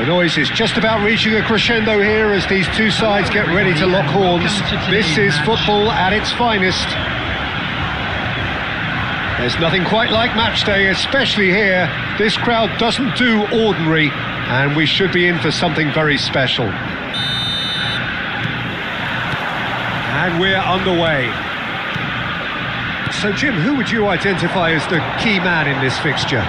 The noise is just about reaching a crescendo here as these two sides get ready to lock horns. This is football at its finest. There's nothing quite like match day, especially here. This crowd doesn't do ordinary, and we should be in for something very special. And we're underway. So Jim, who would you identify as the key man in this fixture?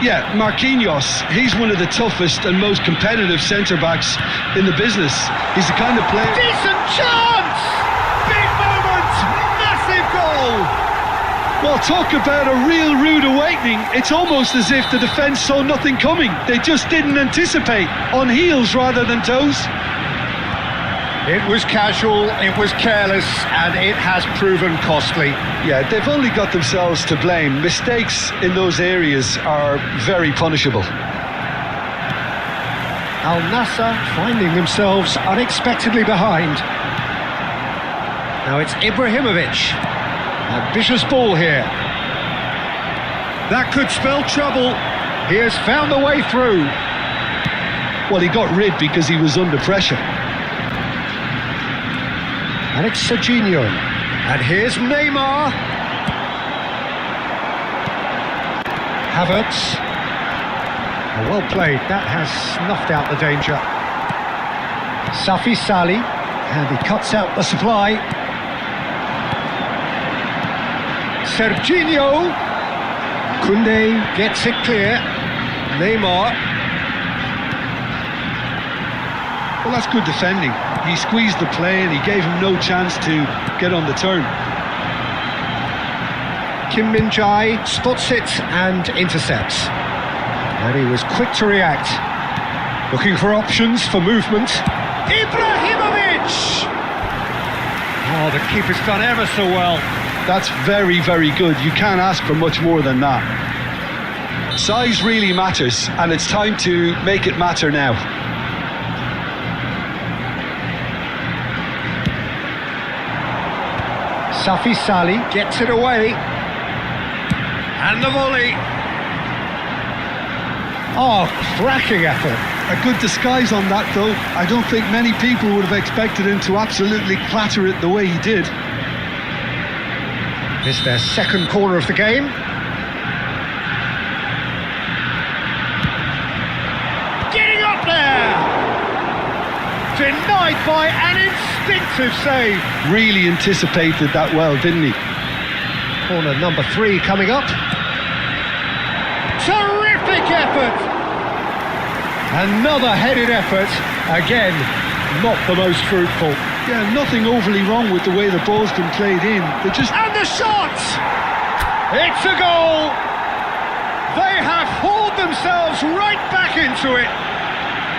Yeah, Marquinhos. He's one of the toughest and most competitive centre-backs in the business. He's the kind of player... Decent chance! Big moment! Massive goal! Well, talk about a real rude awakening. It's almost as if the defence saw nothing coming. They just didn't anticipate, on heels rather than toes. It was casual, it was careless, and it has proven costly. Yeah, they've only got themselves to blame. Mistakes in those areas are very punishable. Al Nassr finding themselves unexpectedly behind. Now it's Ibrahimovic. Ambitious ball here. That could spell trouble. He has found a way through. Well, he got rid because he was under pressure. And it's Serginho. And here's Neymar. Havertz. Oh, well played. That has snuffed out the danger. Safi Salih. And he cuts out the supply. Serginho. Koundé gets it clear. Neymar. Well, that's good defending. He squeezed the play and he gave him no chance to get on the turn. Kim Min-jae spots it and intercepts. And he was quick to react. Looking for options for movement. Ibrahimovic! Oh, the keeper's done ever so well. That's very, very good. You can't ask for much more than that. Size really matters, and it's time to make it matter now. Safi Salih gets it away. And the volley. Oh, cracking effort. A good disguise on that, though. I don't think many people would have expected him to absolutely clatter it the way he did. It's their second corner of the game. Getting up there! Denied by an instinctive save. Really anticipated that well, didn't he? Corner number 3 coming up. Terrific effort! Another headed effort. Again, not the most fruitful. Yeah, nothing overly wrong with the way the ball's been played in. They just... And the shot! It's a goal! They have hauled themselves right back into it.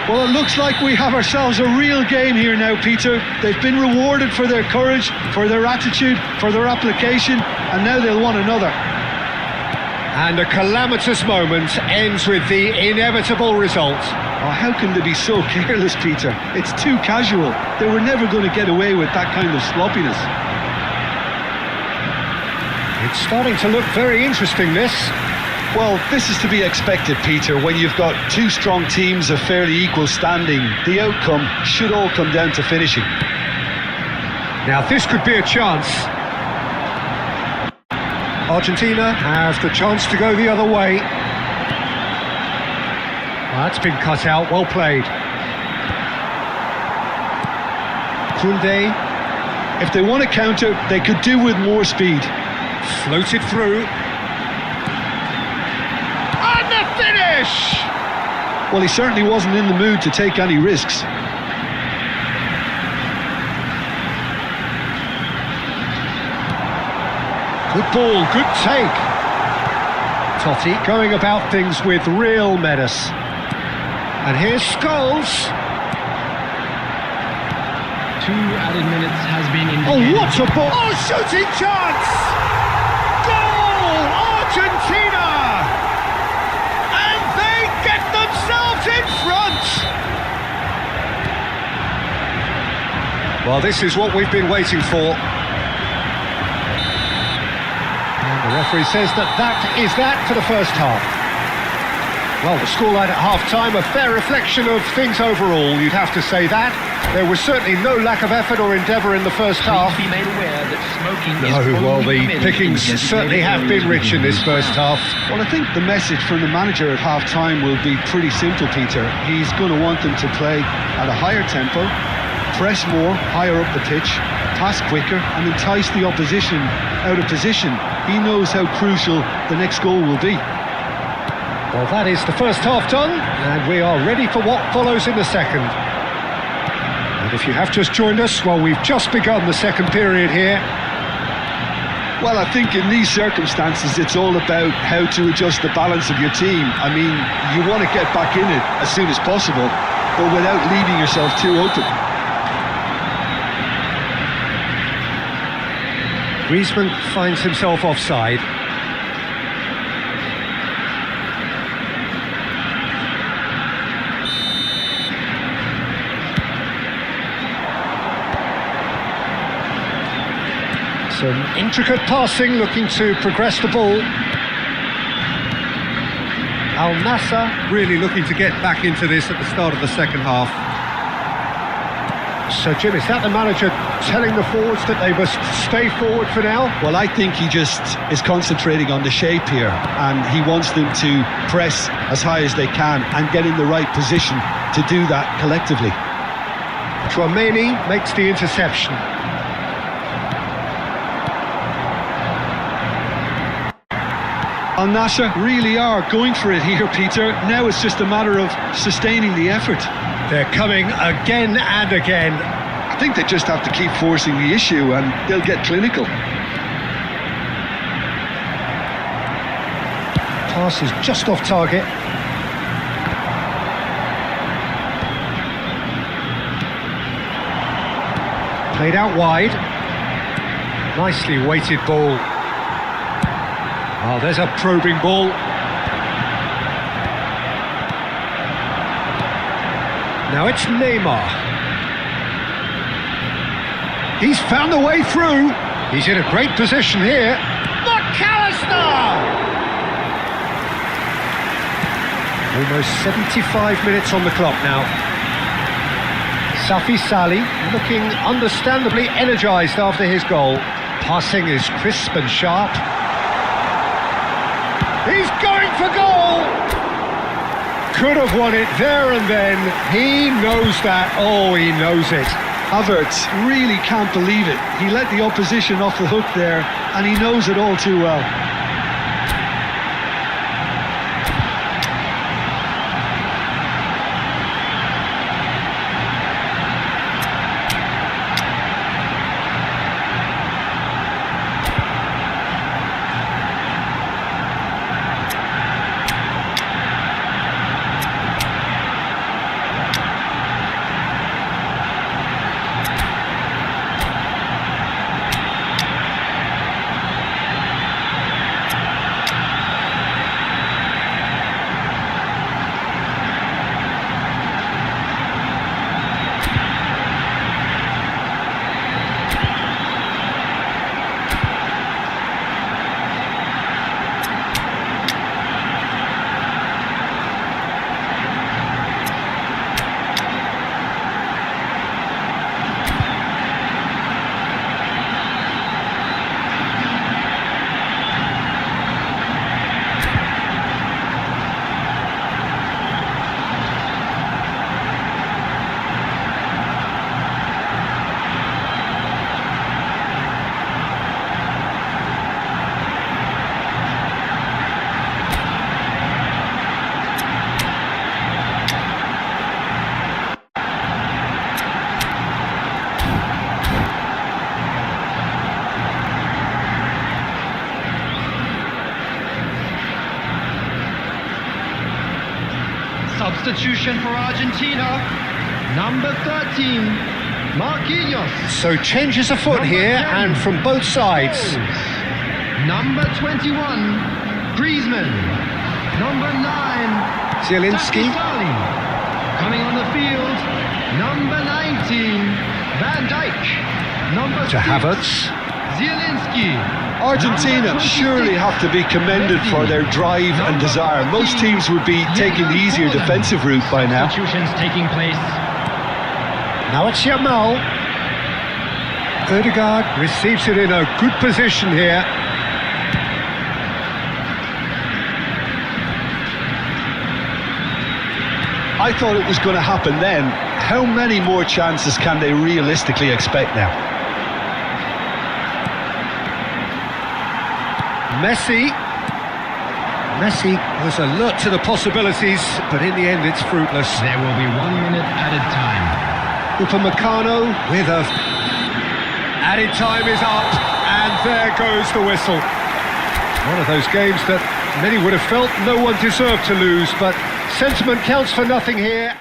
Well, it looks like we have ourselves a real game here now, Peter. They've been rewarded for their courage, for their attitude, for their application, and now they'll want another. And a calamitous moment ends with the inevitable result. Oh, how can they be so careless, Peter? It's too casual. They were never going to get away with that kind of sloppiness. It's starting to look very interesting, this. Well, this is to be expected, Peter. When you've got two strong teams of fairly equal standing, the outcome should all come down to finishing. Now, this could be a chance. Argentina has the chance to go the other way. Well, that's been cut out, well played. Koundé. If they want to counter, they could do with more speed. Floated through. And the finish! Well, he certainly wasn't in the mood to take any risks. Good ball, good take. Totti going about things with real menace. And here's Scholes. 2 added minutes has been indicated. Oh, what a ball! Oh, shooting chance! Goal! Argentina! And they get themselves in front! Well, this is what we've been waiting for. And the referee says that is that for the first half. Well, the scoreline at half-time, a fair reflection of things overall, you'd have to say that. There was certainly no lack of effort or endeavour in the first half. Please be made aware that smoking is Well, only the permitted pickings in certainly have been rich in this first half. Well, I think the message from the manager at half-time will be pretty simple, Peter. He's going to want them to play at a higher tempo, press more, higher up the pitch, pass quicker and entice the opposition out of position. He knows how crucial the next goal will be. Well, that is the first half done, and we are ready for what follows in the second. And if you have just joined us, well, we've just begun the second period here. Well, I think in these circumstances, it's all about how to adjust the balance of your team. I mean, you want to get back in it as soon as possible, but without leaving yourself too open. Griezmann finds himself offside. Some intricate passing, looking to progress the ball. Al Nassr really looking to get back into this at the start of the second half. So, Jim, is that the manager telling the forwards that they must stay forward for now? Well, I think he just is concentrating on the shape here, and he wants them to press as high as they can and get in the right position to do that collectively. Chouameni makes the interception. Al Nassr really are going for it here, Peter. Now it's just a matter of sustaining the effort. They're coming again and again. I think they just have to keep forcing the issue and they'll get clinical. Pass is just off target. Played out wide. Nicely weighted ball. Oh, there's a probing ball. Now it's Neymar. He's found the way through. He's in a great position here. McAllister! Almost 75 minutes on the clock now. Safi Salih looking understandably energised after his goal. Passing is crisp and sharp. He's going for goal! Could have won it there and then. He knows that. Oh, he knows it. Havertz really can't believe it. He let the opposition off the hook there, and he knows it all too well. Substitution for Argentina, number 13, Marquinhos. So changes afoot Number here 10, and from both sides. Number 21, Griezmann. Number 9, Zielinski. Salih. Coming on the field, number 19, Van Dijk. Number To 6, Havertz. Zielinski. Argentina surely have to be commended for their drive and desire. Most teams would be taking the easier defensive route by now. Substitutions taking place. Now it's Yamal. Odegaard receives it in a good position here. I thought it was going to happen then. How many more chances can they realistically expect now? Messi was alert to the possibilities, but in the end it's fruitless. There will be 1 minute added time. Upamecano with a... Added time is up, and there goes the whistle. One of those games that many would have felt no one deserved to lose, but sentiment counts for nothing here.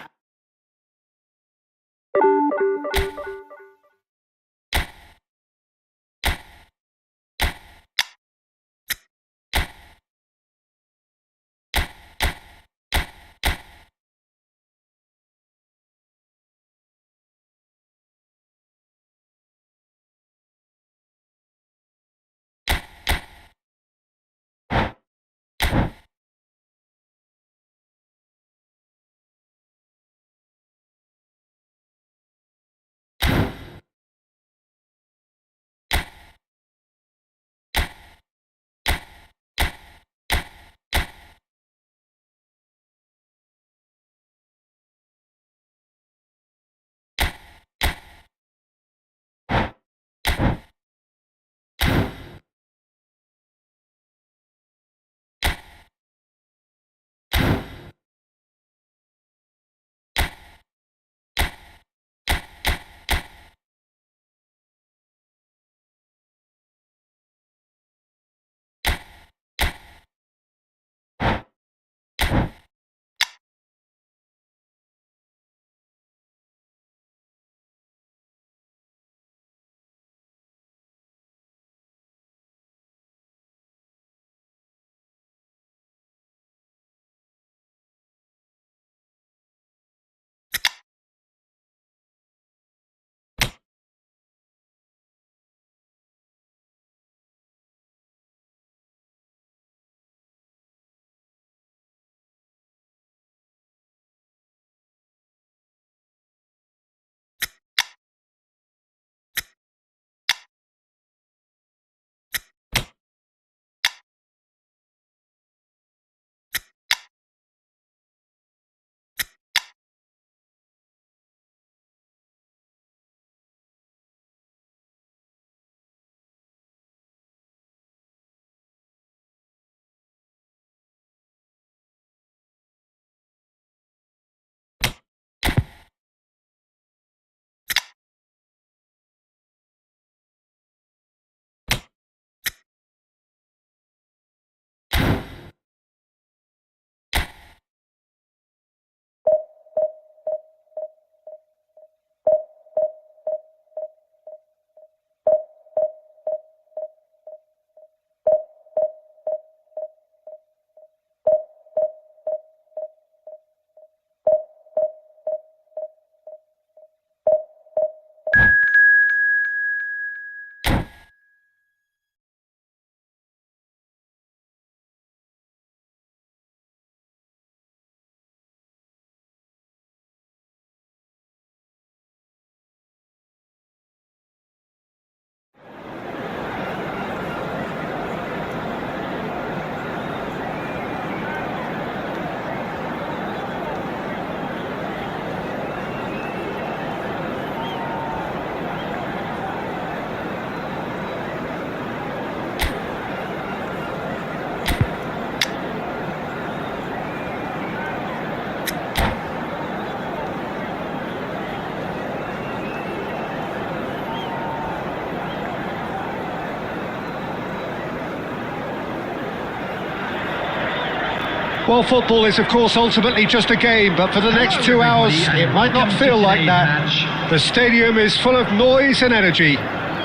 Well, football is, of course, ultimately just a game, but for the next 2 hours, it might not feel like that. The stadium is full of noise and energy.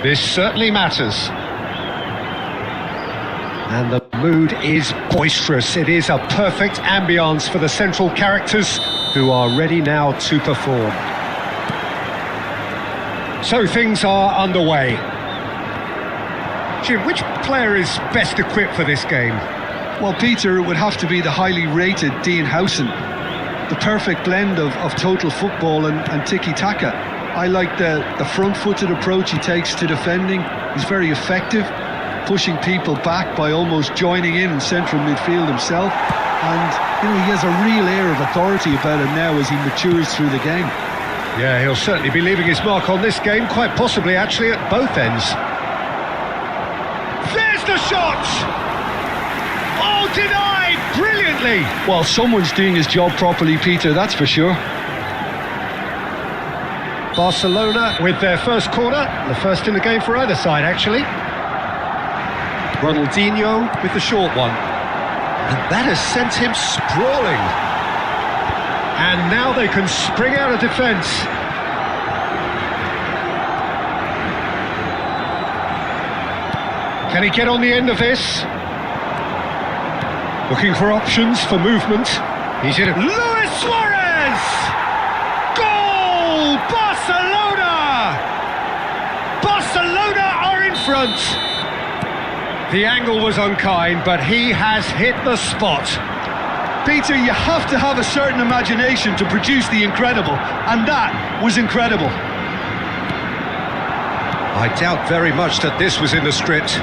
This certainly matters. And the mood is boisterous. It is a perfect ambience for the central characters who are ready now to perform. So things are underway. Jim, which player is best equipped for this game? Well, Peter, it would have to be the highly rated Dean Howson. The perfect blend of total football and tiki-taka. I like the front-footed approach he takes to defending. He's very effective, pushing people back by almost joining in central midfield himself. And, he has a real air of authority about him now as he matures through the game. Yeah, he'll certainly be leaving his mark on this game, quite possibly actually at both ends. There's the shot! Oh, denied brilliantly! Well, someone's doing his job properly, Peter, that's for sure. Barcelona with their first corner, the first in the game for either side actually. Ronaldinho with the short one. And that has sent him sprawling. And now they can spring out of defence. Can he get on the end of this? Looking for options for movement. He's in it. Luis Suarez! Goal! Barcelona! Barcelona are in front. The angle was unkind, but he has hit the spot. Peter, you have to have a certain imagination to produce the incredible, and that was incredible. I doubt very much that this was in the script.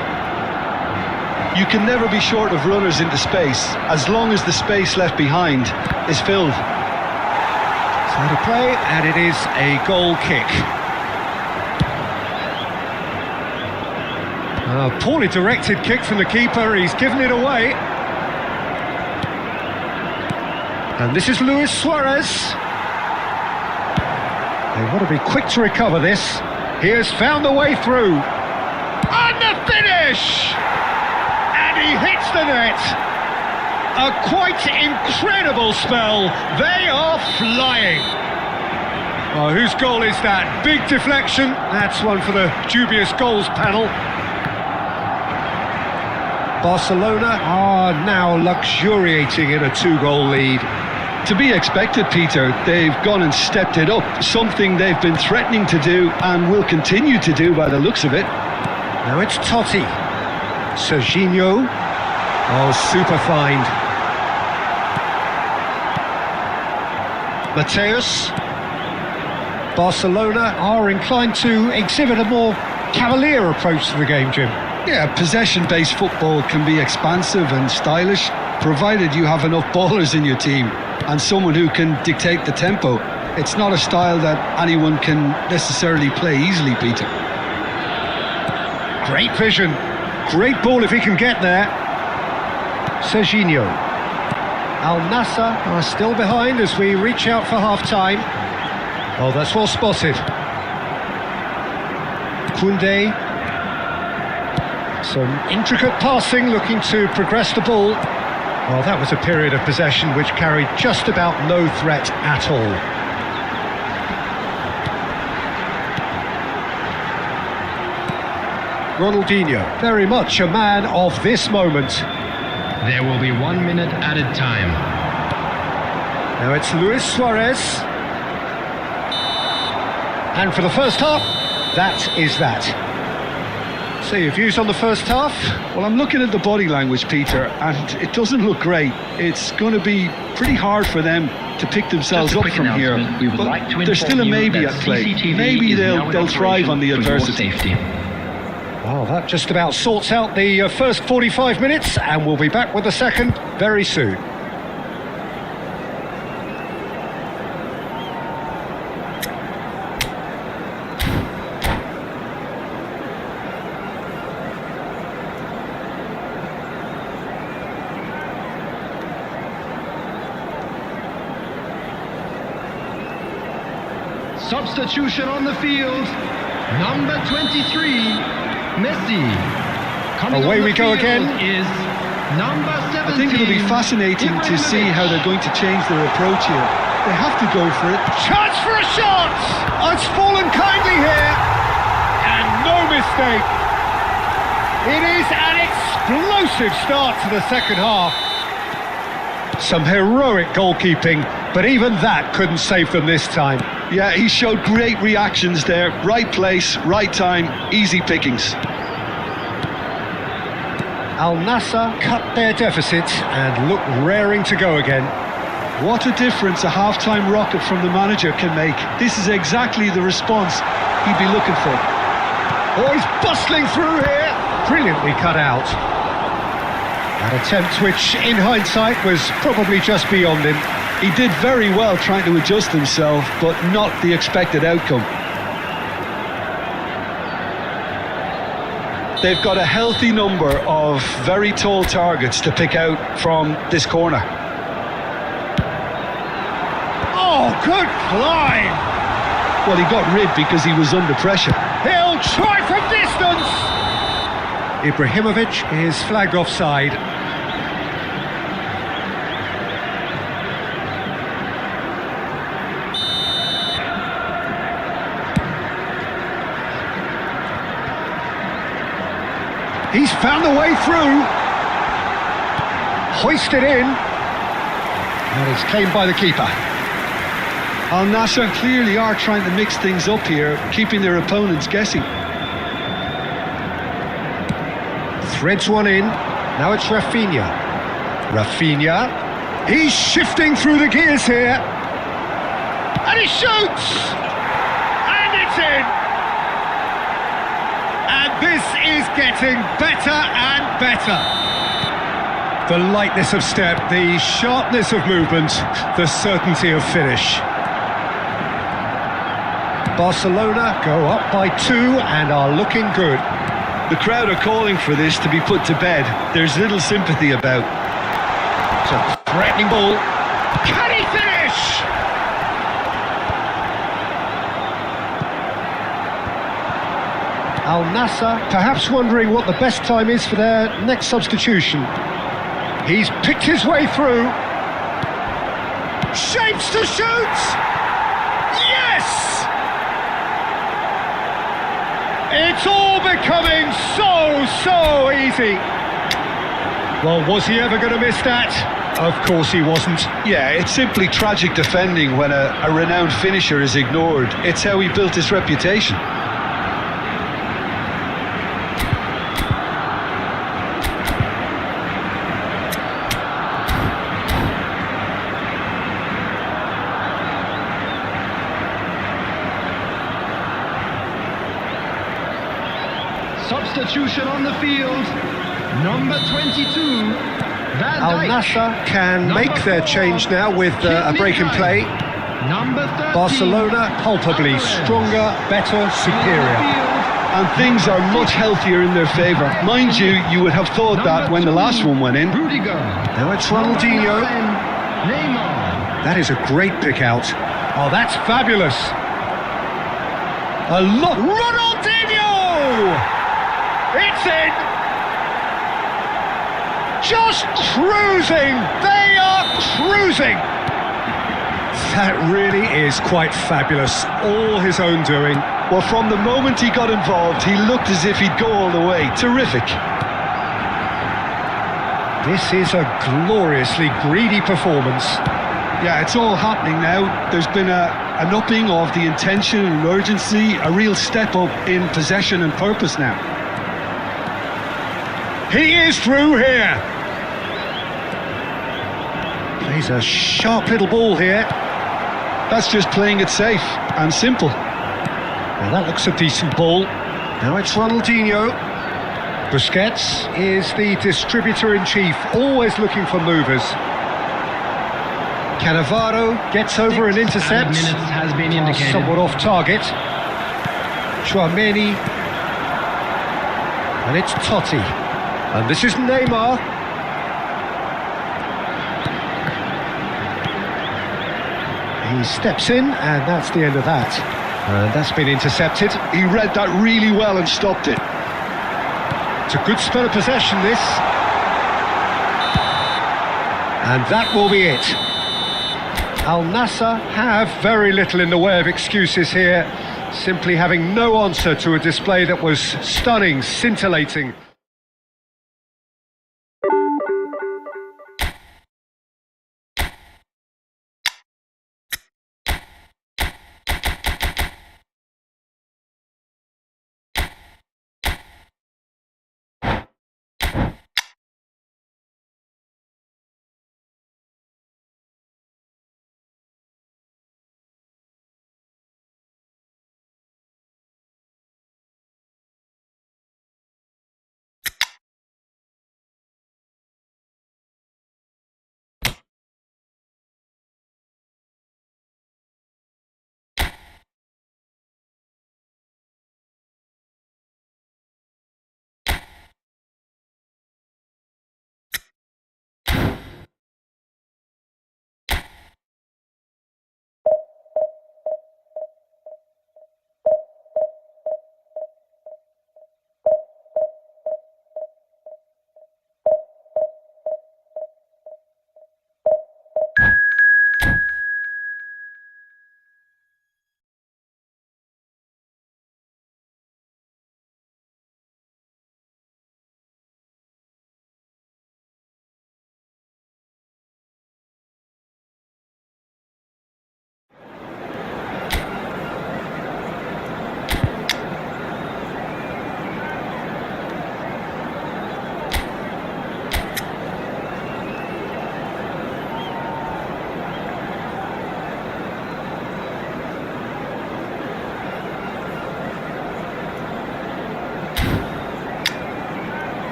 You can never be short of runners into space, as long as the space left behind is filled. So to play, and it is a goal kick. A poorly directed kick from the keeper, he's given it away. And this is Luis Suarez. They want to be quick to recover this. He has found the way through. And the finish! And he hits the net. A quite incredible spell. They are flying. Oh, whose goal is that? Big deflection. That's one for the dubious goals panel. Barcelona are now luxuriating in a 2-goal lead. To be expected, Peter. They've gone and stepped it up, something they've been threatening to do and will continue to do by the looks of it. Now it's Totti. Serginho. Oh, super find. Mateus. Barcelona are inclined to exhibit a more cavalier approach to the game, Jim. Yeah, possession-based football can be expansive and stylish, provided you have enough ballers in your team and someone who can dictate the tempo. It's not a style that anyone can necessarily play easily, Peter. Great vision. Great ball if he can get there. Serginho. Al Nassr are still behind as we reach out for half-time. Oh, that's well spotted. Koundé. Some intricate passing, looking to progress the ball. Well, that was a period of possession which carried just about no threat at all. Ronaldinho, very much a man of this moment. There will be 1 minute added time. Now it's Luis Suarez. And for the first half, that is that. So your views on the first half? Well, I'm looking at the body language, Peter, and it doesn't look great. It's going to be pretty hard for them to pick themselves up from here. But there's still a maybe at play. Maybe they'll thrive on the adversity. Well, that just about sorts out the first 45 minutes, and we'll be back with the second very soon. Substitution on the field. Number 23, Messi. Away we go again. Is number 17. I think it'll be fascinating to see how they're going to change their approach here. They have to go for it. Chance for a shot! Oh, it's fallen kindly here. And no mistake. It is an explosive start to the second half. Some heroic goalkeeping, but even that couldn't save them this time. Yeah, he showed great reactions there. Right place, right time, easy pickings. Al Nassr cut their deficit and look raring to go again. What a difference a half-time rocket from the manager can make. This is exactly the response he'd be looking for. Oh, he's bustling through here. Brilliantly cut out. That attempt, which in hindsight was probably just beyond him. He did very well trying to adjust himself, but not the expected outcome. They've got a healthy number of very tall targets to pick out from this corner. Oh, good climb! Well, he got rid because he was under pressure. He'll try from distance! Ibrahimovic is flagged offside. He's found the way through. Hoisted in. And it's claimed by the keeper. Al Nassr clearly are trying to mix things up here, keeping their opponents guessing. Threads one in. Now it's Rafinha. Rafinha. He's shifting through the gears here. And he shoots! And it's in! And this is getting better and better. The lightness of step, the sharpness of movement, the certainty of finish. Barcelona go up by 2 and are looking good. The crowd are calling for this to be put to bed. There's little sympathy about. It's a threatening ball. Can he finish? Al Nassr perhaps wondering what the best time is for their next substitution. He's picked his way through. Shapes to shoot! Yes! It's all becoming so easy. Well, was he ever going to miss that? Of course he wasn't. Yeah, it's simply tragic defending when a renowned finisher is ignored. It's how he built his reputation. Substitution on the field. Number 22. Al Nassr can make their change now with a break in play. Number 13. Barcelona palpably stronger, better, superior. And things are much healthier in their favour. Mind you, you would have thought that when the last one went in. Now it's Ronaldinho. That is a great pick out. Oh, that's fabulous. A lot. Ronaldinho! It's in! Just cruising! They are cruising! That really is quite fabulous. All his own doing. Well, from the moment he got involved, he looked as if he'd go all the way. Terrific. This is a gloriously greedy performance. Yeah, it's all happening now. There's been an upping of the intention and urgency, a real step up in possession and purpose now. He is through here. Plays a sharp little ball here. That's just playing it safe and simple. Well, that looks a decent ball. Now it's Ronaldinho. Busquets is the distributor-in-chief, always looking for movers. Cannavaro gets over and intercepts. Minutes has been indicated. Somewhat off target. Chouameni. And it's Totti. And this is Neymar. He steps in, and that's the end of that. And that's been intercepted. He read that really well and stopped it. It's a good spell of possession, this. And that will be it. Al Nassr have very little in the way of excuses here, simply having no answer to a display that was stunning, scintillating.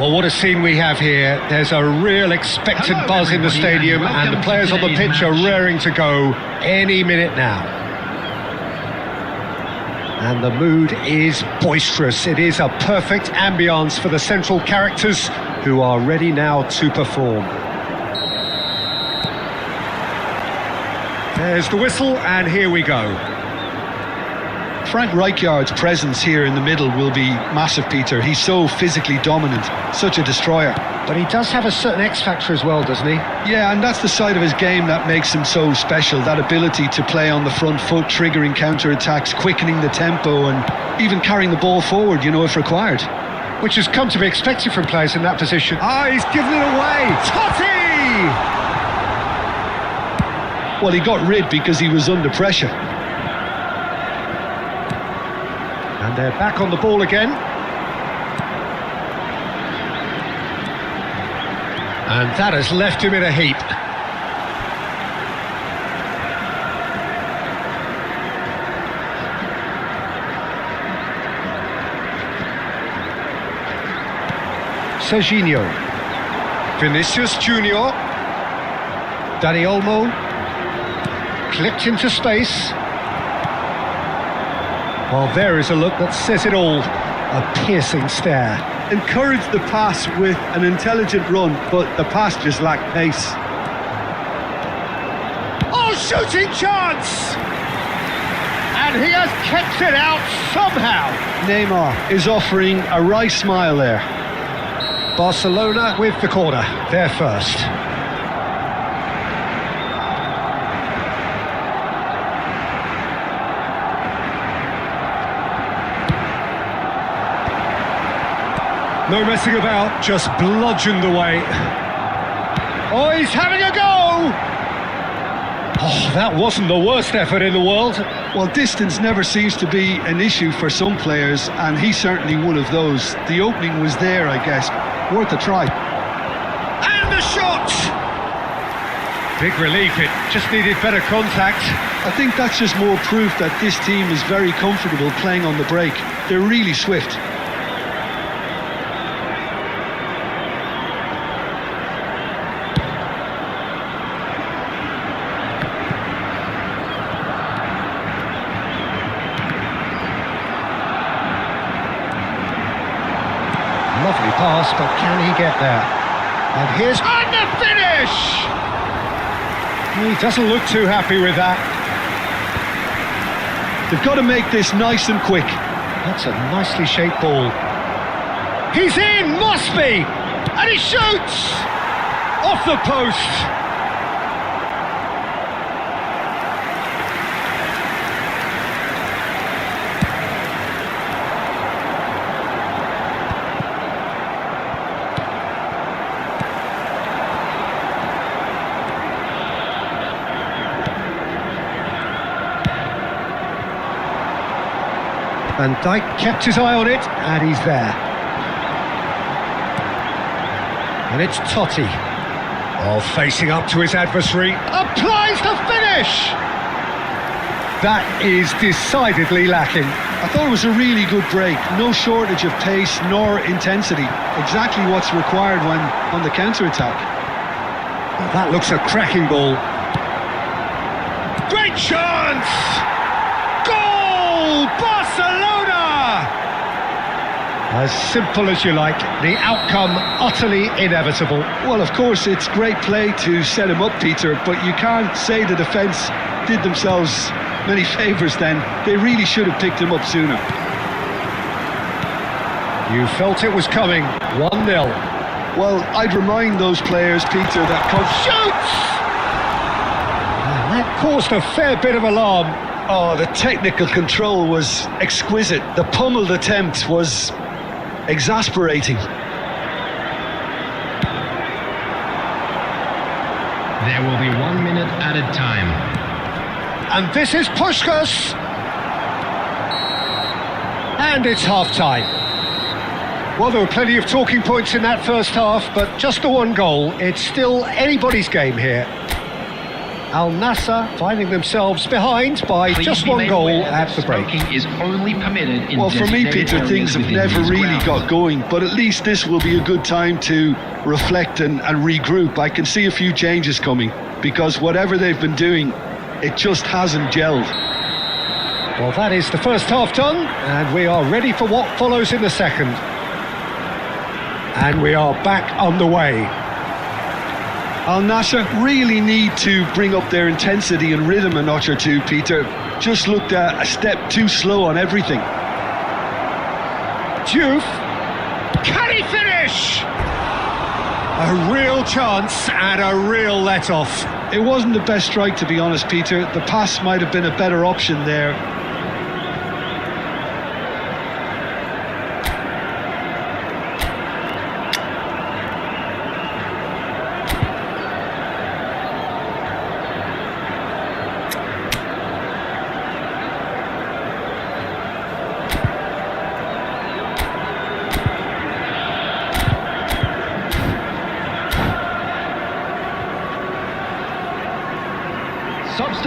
Well, what a scene we have here. There's a real expectant Hello, buzz in the everybody, stadium, and and the welcome players to on the today's pitch are match. raring to go any minute now. And the mood is boisterous. It is a perfect ambience for the central characters who are ready now to perform. There's the whistle, and here we go. Frank Rijkaard's presence here in the middle will be massive, Peter. He's so physically dominant, such a destroyer. But he does have a certain X factor as well, doesn't he? Yeah, and that's the side of his game that makes him so special, that ability to play on the front foot, triggering counter-attacks, quickening the tempo, and even carrying the ball forward, you know, if required. Which has come to be expected from players in that position. He's given it away! Totti! Well, he got rid because he was under pressure. And they're back on the ball again. And that has left him in a heap. Serginho. Vinicius Junior. Dani Olmo. Clipped into space. Well, there is a look that says it all. A piercing stare. Encouraged the pass with an intelligent run, but the pass just lacked pace. Oh, shooting chance! And he has kept it out somehow. Neymar is offering a wry smile there. Barcelona with the corner, they're first. No messing about, just bludgeoned away. Oh, he's having a go! Oh, that wasn't the worst effort in the world. Well, distance never seems to be an issue for some players, and he's certainly one of those. The opening was there, I guess. Worth a try. And the shot! Big relief, it just needed better contact. I think that's just more proof that this team is very comfortable playing on the break. They're really swift. Lovely pass, but can he get there? And here's the finish! He doesn't look too happy with that. They've got to make this nice and quick. That's a nicely shaped ball. He's in, must be! And he shoots! Off the post! Van Dijk kept his eye on it, and he's there. And it's Totti. Oh, facing up to his adversary. Applies the finish! That is decidedly lacking. I thought it was a really good break. No shortage of pace nor intensity. Exactly what's required when on the counter-attack. Well, that looks a cracking ball. Great chance! Goal! Barcelona! As simple as you like, the outcome utterly inevitable. Well, of course, it's great play to set him up, Peter, but you can't say the defence did themselves many favours then. They really should have picked him up sooner. You felt it was coming. 1-0. Well, I'd remind those players, Peter, that... Shoots! And that caused a fair bit of alarm. Oh, the technical control was exquisite. The pummeled attempt was exasperating. There will be 1 minute added time. And this is Puskás. And it's half-time. Well, there were plenty of talking points in that first half, but just the one goal. It's still anybody's game here. Al Nassr finding themselves behind by just one goal at the break. Smoking is only permitted in Well, for me, designated Peter, areas things have within never these really grounds. got going, but at least this will be a good time to reflect and regroup. I can see a few changes coming, because whatever they've been doing, it just hasn't gelled. Well, that is the first half done, and we are ready for what follows in the second. And we are back underway. Al Nassr really need to bring up their intensity and rhythm a notch or two, Peter. Just looked a step too slow on everything. Diouf. Can he finish? A real chance and a real let-off. It wasn't the best strike, to be honest, Peter. The pass might have been a better option there.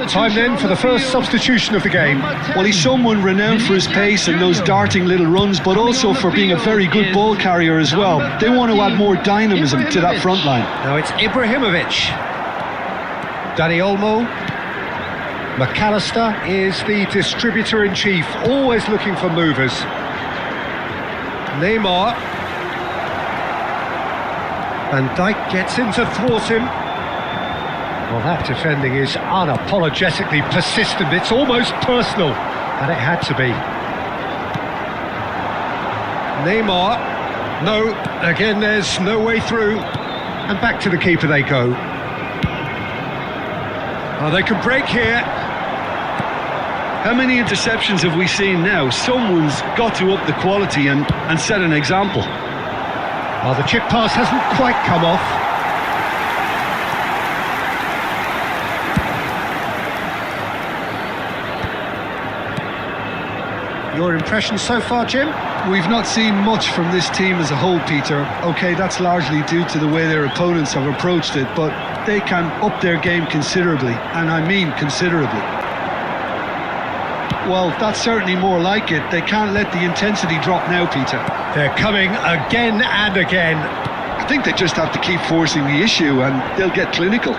Time then for the first substitution of the game. Well, he's someone renowned for his pace and those darting little runs, but also for being a very good ball carrier as well. They want to add more dynamism to that front line. Now it's Ibrahimovic. Dani Olmo. McAllister is the distributor-in-chief, always looking for movers. Neymar. Van Dijk gets in to thwart him. Well, that defending is unapologetically persistent. It's almost personal, and it had to be. Neymar. No, again, there's no way through. And back to the keeper they go. Oh, they can break here. How many interceptions have we seen now? Someone's got to up the quality and set an example. Well, the chip pass hasn't quite come off. Your impression so far, Jim? We've not seen much from this team as a whole, Peter. OK, that's largely due to the way their opponents have approached it, but they can up their game considerably, and I mean considerably. Well, that's certainly more like it. They can't let the intensity drop now, Peter. They're coming again and again. I think they just have to keep forcing the issue and they'll get clinical.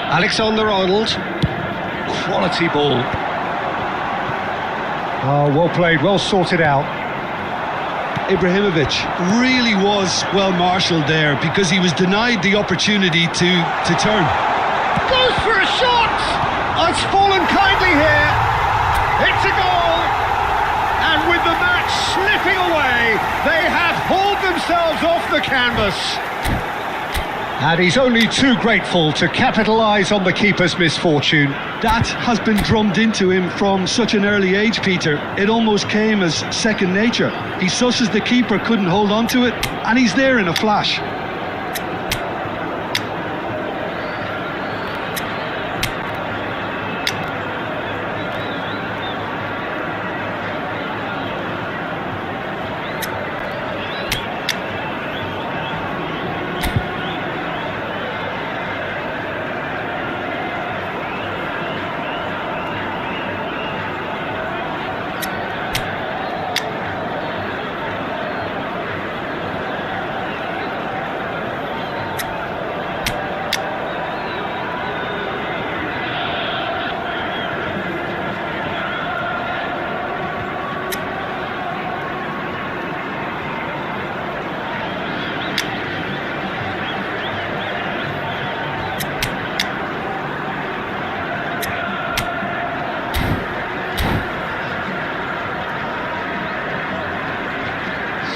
Alexander-Arnold. Quality ball. Oh, well played, well sorted out. Ibrahimovic really was well marshalled there because he was denied the opportunity to turn. Goes for a shot! Oh, it's fallen kindly here. It's a goal! And with the match slipping away, they have hauled themselves off the canvas. And he's only too grateful to capitalise on the keeper's misfortune. That has been drummed into him from such an early age, Peter. It almost came as second nature. He susses the keeper couldn't hold on to it, and he's there in a flash.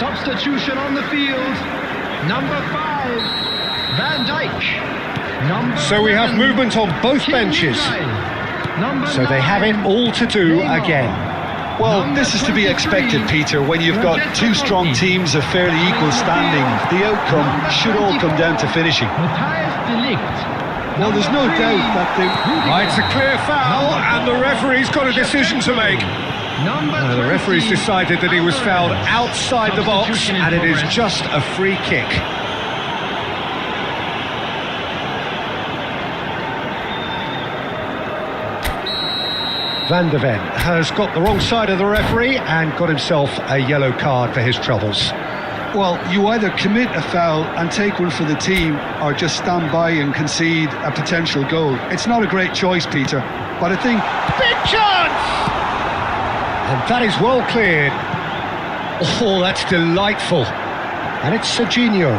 Substitution on the field. Number 5, Van Dijk. Number So we have 11, movement on both benches. Number So they have it 9, all to do Neymar. again. Well, this is to be expected, Peter, when you've got two strong teams of fairly equal standing. The outcome should all come down to finishing. Matthias de Ligt. Well, there's no doubt that they... Oh, it's a clear foul, and the referee's got a decision to make. The referee's decided that he was fouled outside the box, and it is just a free kick. Van der Ven has got the wrong side of the referee and got himself a yellow card for his troubles. Well, you either commit a foul and take one for the team, or just stand by and concede a potential goal. It's not a great choice, Peter, but I think... Big chance! And that is well cleared. Oh, that's delightful. And it's Serginho.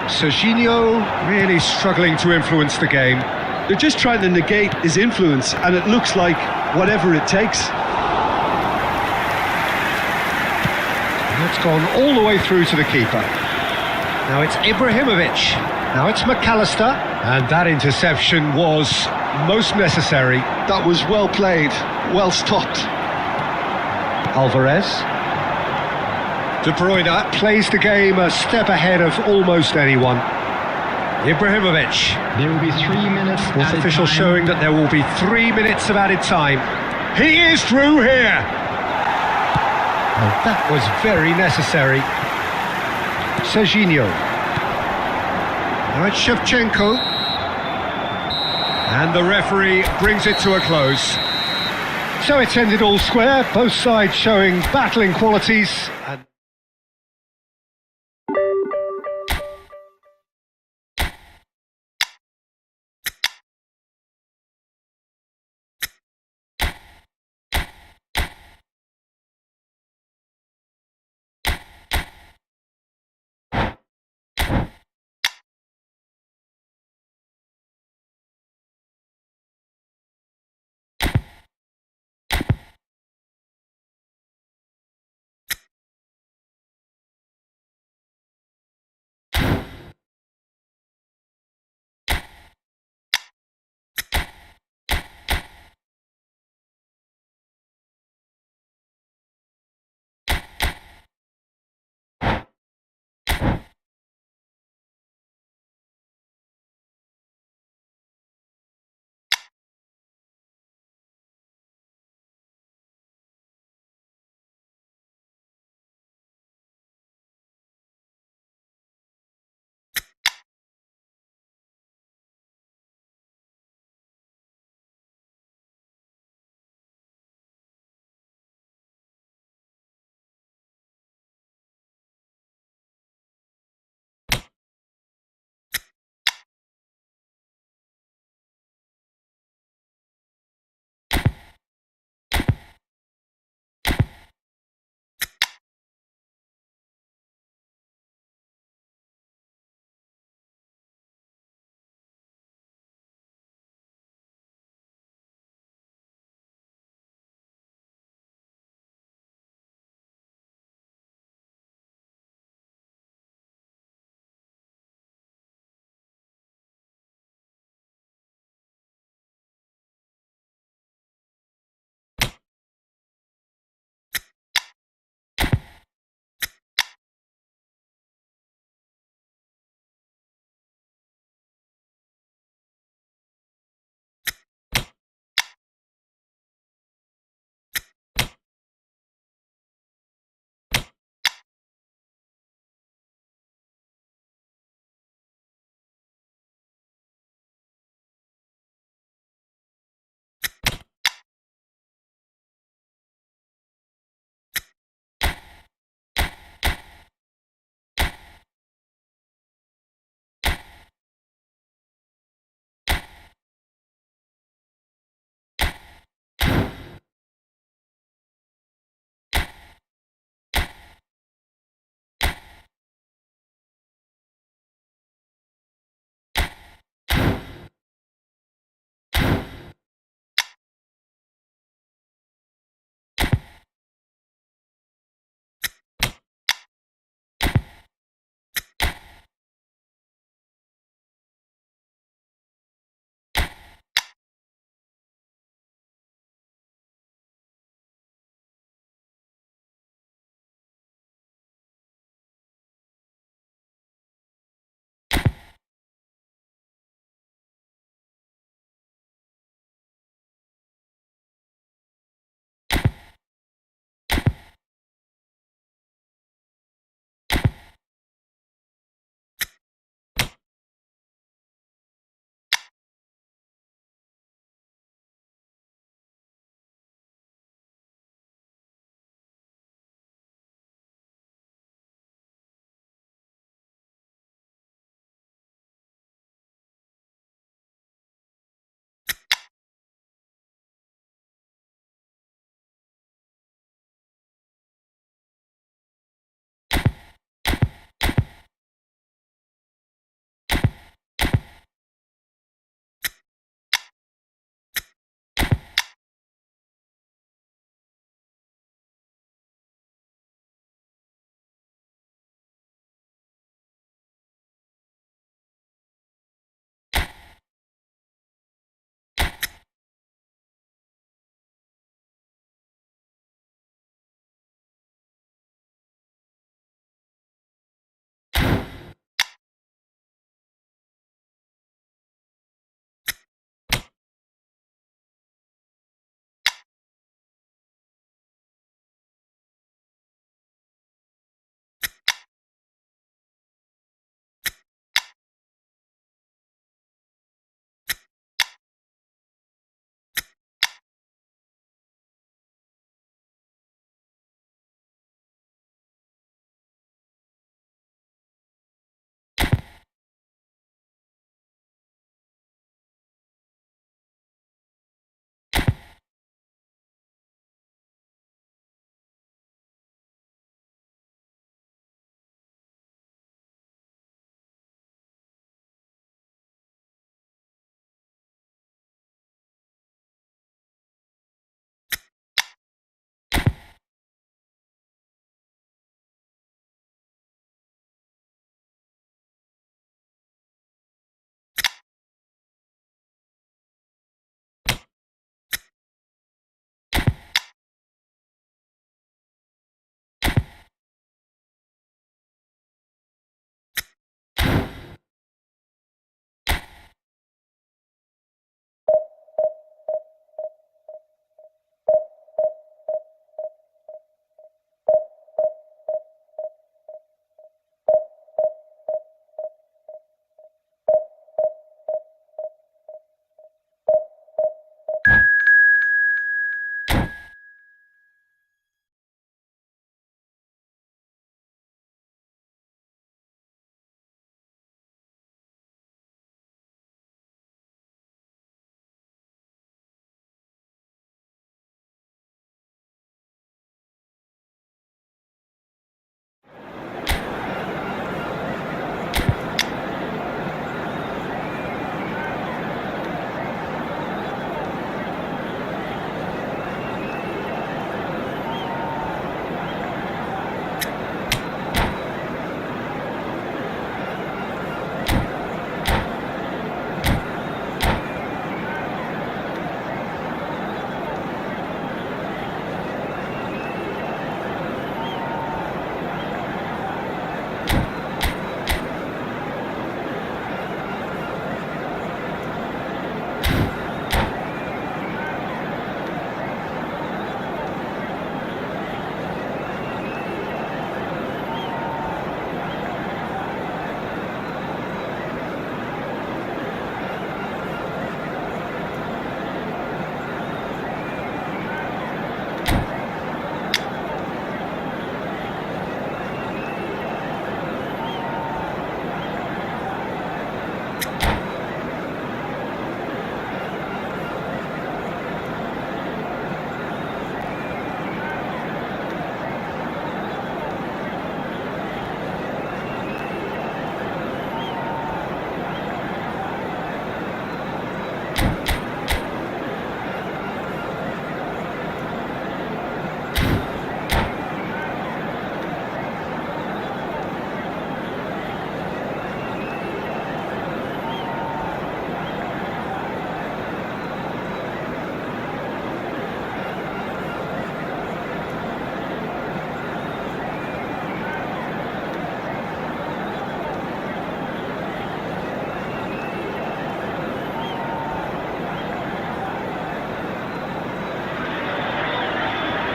Serginho really struggling to influence the game. They're just trying to negate his influence, and it looks like whatever it takes. And it's gone all the way through to the keeper. Now it's Ibrahimovic. Now it's McAllister. And that interception was most necessary. That was well played, well stopped. Alvarez. De Bruyne plays the game a step ahead of almost anyone. Ibrahimovic. There will be 3 minutes. Fourth official showing that there will be 3 minutes of added time. He is through here. Oh, that was very necessary. Serginho. Now it's Shevchenko. And the referee brings it to a close. So it's ended all square, both sides showing battling qualities. And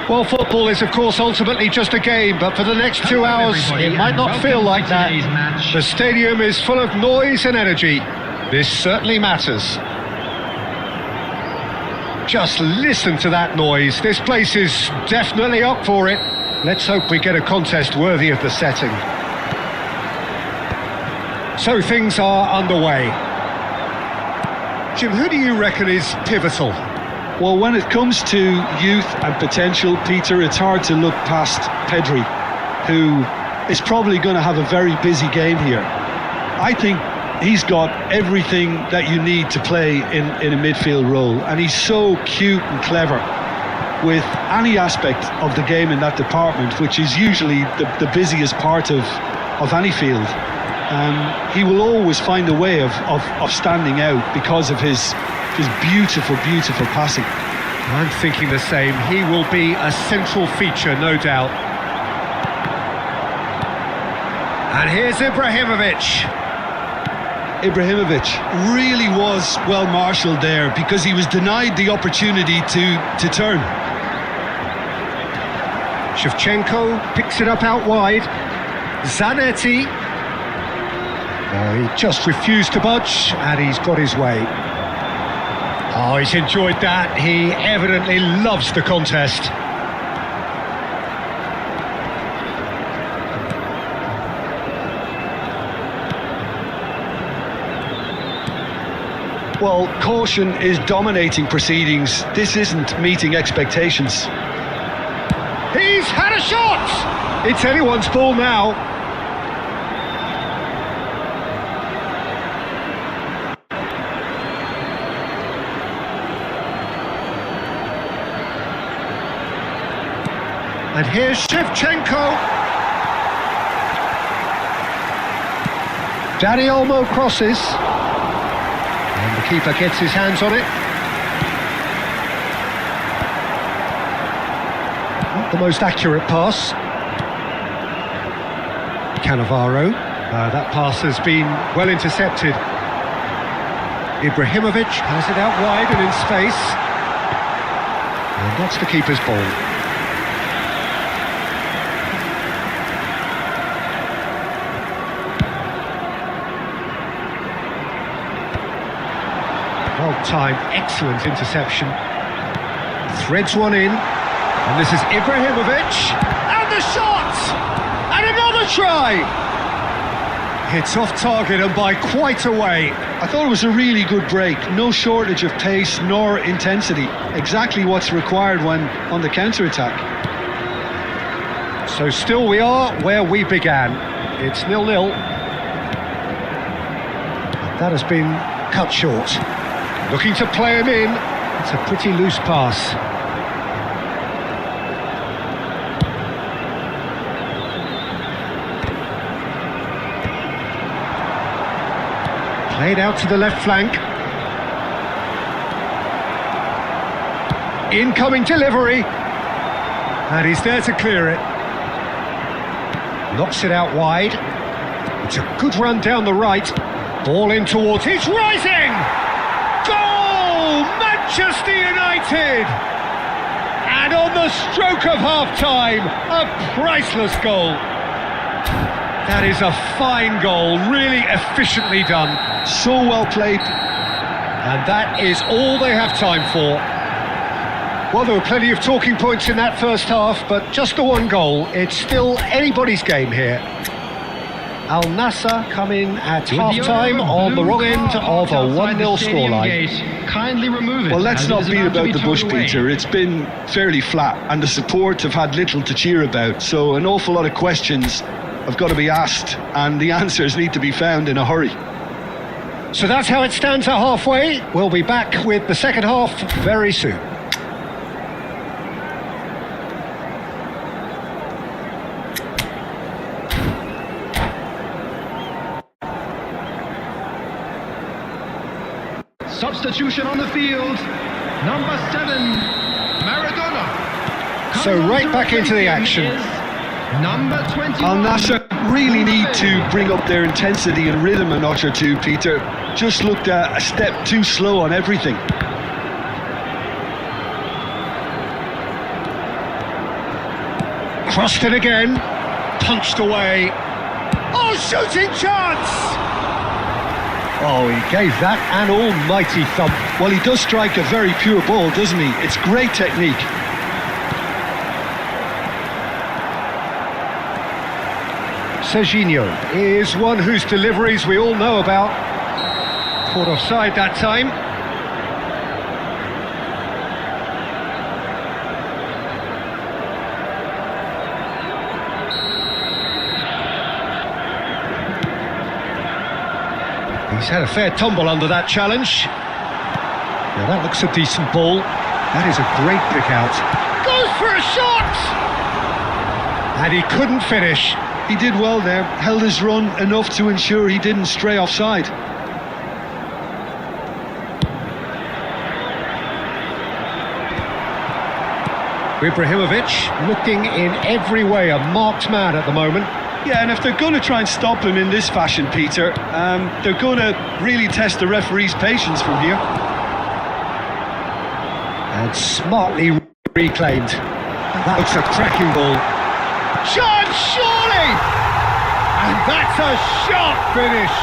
Well, football is, of course, ultimately just a game, but for the next 2 hours, it might not feel like that. The stadium is full of noise and energy. This certainly matters. Just listen to that noise. This place is definitely up for it. Let's hope we get a contest worthy of the setting. So things are underway. Jim, who do you reckon is pivotal? Well, when it comes to youth and potential, Peter, it's hard to look past Pedri, who is probably going to have a very busy game here. I think he's got everything that you need to play in a midfield role, and he's so cute and clever with any aspect of the game in that department, which is usually the busiest part of any field. He will always find a way of standing out because of his beautiful, beautiful passing. I'm thinking the same. He will be a central feature, no doubt. And here's Ibrahimovic. Ibrahimovic really was well marshalled there because he was denied the opportunity to turn. Shevchenko picks it up out wide. Zanetti. He just refused to budge, and he's got his way. Oh, he's enjoyed that. He evidently loves the contest. Well, caution is dominating proceedings. This isn't meeting expectations. He's had a shot! It's anyone's ball now. And here's Shevchenko. Danny Olmo crosses. And the keeper gets his hands on it. Not the most accurate pass. Cannavaro. That pass has been well intercepted. Ibrahimovic has it out wide and in space. And that's the keeper's ball. Well-timed, excellent interception. Threads one in, and this is Ibrahimovic, and the shot! And another try! It's off target and by quite a way. I thought it was a really good break. No shortage of pace nor intensity. Exactly what's required when on the counter-attack. So still we are where we began. It's 0-0. That has been cut short. Looking to play him in. It's a pretty loose pass. Played out to the left flank. Incoming delivery. And he's there to clear it. Knocks it out wide. It's a good run down the right. Ball in towards. He's rising! Goal! Manchester United! And on the stroke of half-time, a priceless goal. That is a fine goal, really efficiently done. So well played. And that is all they have time for. Well, there were plenty of talking points in that first half, but just the one goal. It's still anybody's game here. Al Nassr come in at half-time on the wrong end of a 1-0 scoreline. Kindly remove it. Well, let's not beat about the bush, Peter. It's been fairly flat, and the support have had little to cheer about. So an awful lot of questions have got to be asked, and the answers need to be found in a hurry. So that's how it stands at halfway. We'll be back with the second half very soon. Substitution on the field. Number 7, Maradona. So right back into the action. Number 21. Al Nassr really need to bring up their intensity and rhythm a notch or two, Peter. Just looked a step too slow on everything. Crossed it again. Punched away. Oh, shooting chance! Oh, he gave that an almighty thump. Well, he does strike a very pure ball, doesn't he? It's great technique. Serginho is one whose deliveries we all know about. Caught offside that time. He's had a fair tumble under that challenge. Now that looks a decent ball. That is a great pick out. Goes for a shot! And he couldn't finish. He did well there, held his run enough to ensure he didn't stray offside. Ibrahimovic looking in every way a marked man at the moment. Yeah, and if they're going to try and stop him in this fashion, Peter, they're going to really test the referee's patience from here. And smartly reclaimed. That looks a cracking ball. Chance, surely! And that's a sharp finish.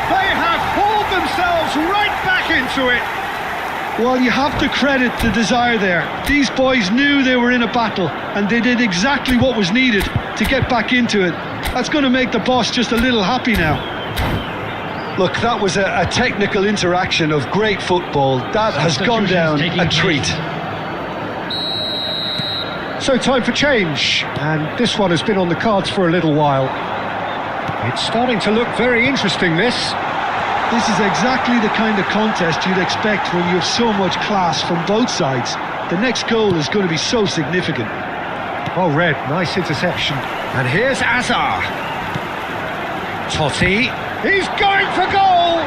They have hauled themselves right back into it. Well, you have to credit the desire there. These boys knew they were in a battle, and they did exactly what was needed to get back into it. That's going to make the boss just a little happy now. Look, that was a technical interaction of great football. That has gone down a treat. So time for change, and this one has been on the cards for a little while. It's starting to look very interesting, this. This is exactly the kind of contest you'd expect when you have so much class from both sides. The next goal is going to be so significant. Well read, nice interception. And here's Azar. Totti, he's going for goal!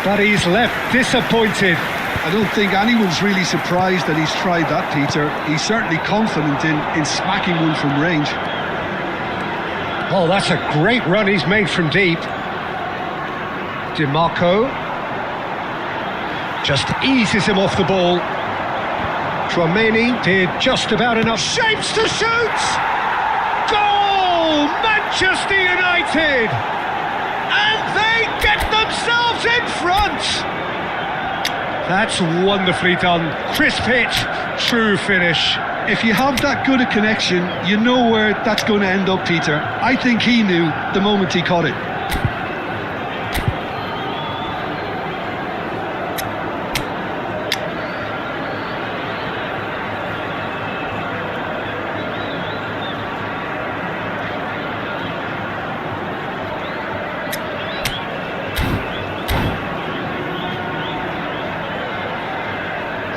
But he's left disappointed. I don't think anyone's really surprised that he's tried that, Peter. He's certainly confident in smacking one from range. Oh, that's a great run he's made from deep. DiMarco just eases him off the ball. Tchouameni did just about enough. Shapes to shoot! Goal! Manchester United! And they get themselves in front! That's wonderfully done. Crisp hit, true finish. If you have that good a connection, you know where that's going to end up, Peter. I think he knew the moment he caught it.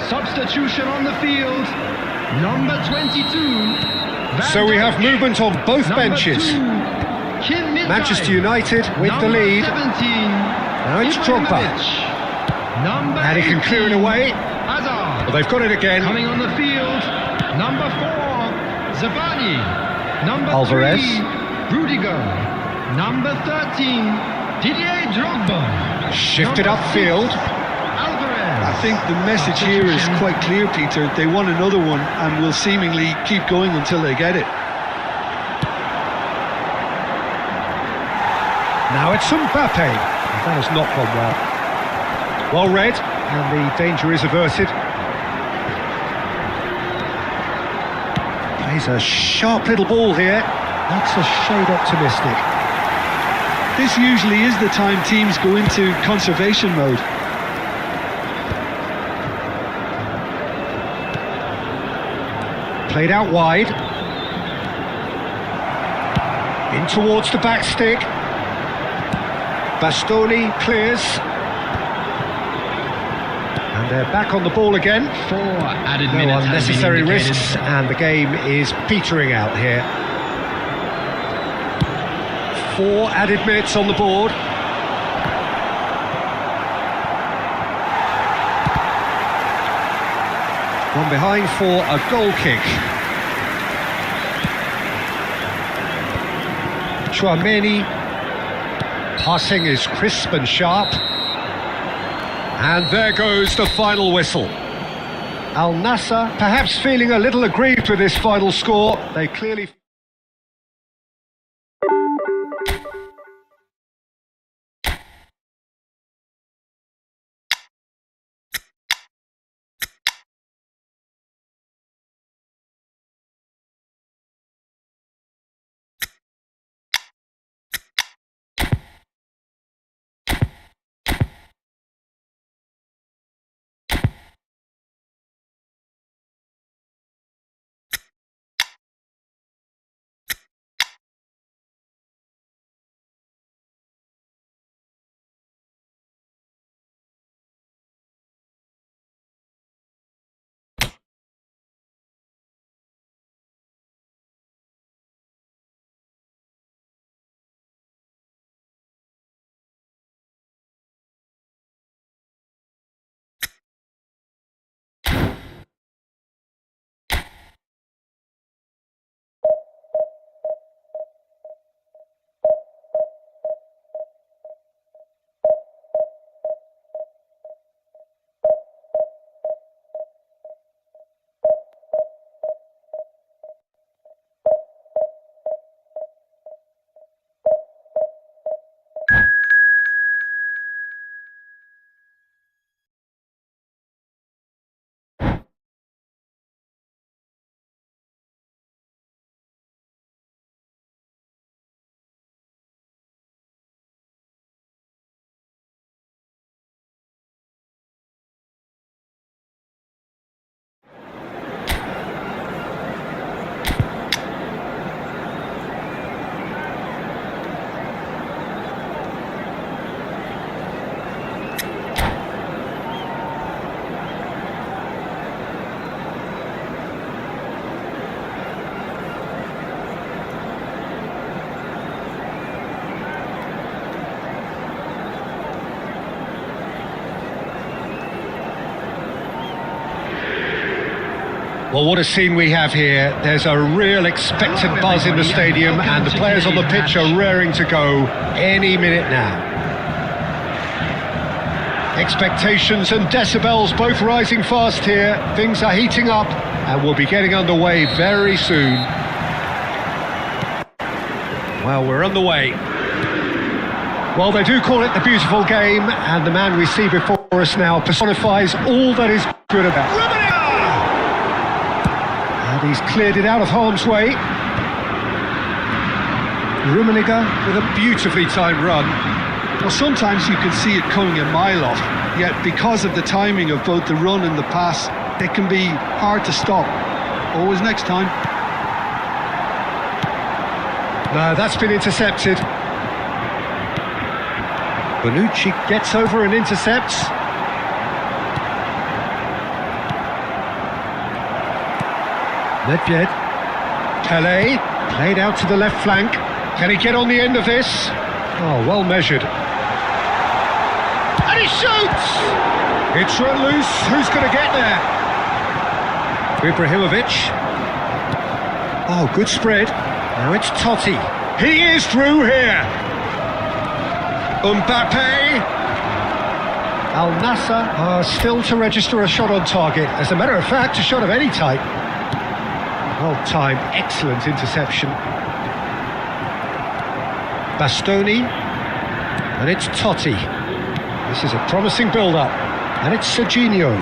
Substitution on the field, number 22. So we have movement on both benches. Manchester United with the lead. 17, Now it's Drogba. And he can clear it away. Hazard. Well, they've got it again. Coming on the field, number 4, Zabani. Number Alvarez. 3, Rudiger. Number 13, Didier Drogba. Shifted upfield. I think the message here is quite clear, Peter. They want another one and will seemingly keep going until they get it. Now it's Mbappe. That has not gone well. Well read, and the danger is averted. Plays a sharp little ball here. That's a shade optimistic. This usually is the time teams go into conservation mode. Played out wide. In towards the back stick. Bastoni clears. And they're back on the ball again. 4 added No minutes. unnecessary risks, and the game is petering out here. 4 added minutes on the board. One behind for a goal kick. Tchouameni. Passing is crisp and sharp. And there goes the final whistle. Al Nassr perhaps feeling a little aggrieved with this final score. They clearly... Well, what a scene we have here. There's a real expectant buzz in the stadium and the players on the pitch are raring to go any minute now. Expectations and decibels both rising fast here. Things are heating up and we'll be getting underway very soon. Well, we're underway. Well, they do call it the beautiful game, and the man we see before us now personifies all that is good about it. And he's cleared it out of harm's way. Rummenigge with a beautifully timed run. Well, sometimes you can see it coming a mile off, yet because of the timing of both the run and the pass, it can be hard to stop. Always next time. No, that's been intercepted. Bonucci gets over and intercepts. Nedved. Pele, played out to the left flank. Can he get on the end of this? Oh, well measured. And he shoots! It's run loose. Who's going to get there? Ibrahimovic. Oh, good spread. Now it's Totti. He is through here. Mbappe. Al Nassr are still to register a shot on target. As a matter of fact, a shot of any type. Well timed, excellent interception. Bastoni. And it's Totti. This is a promising build-up. And it's Serginho.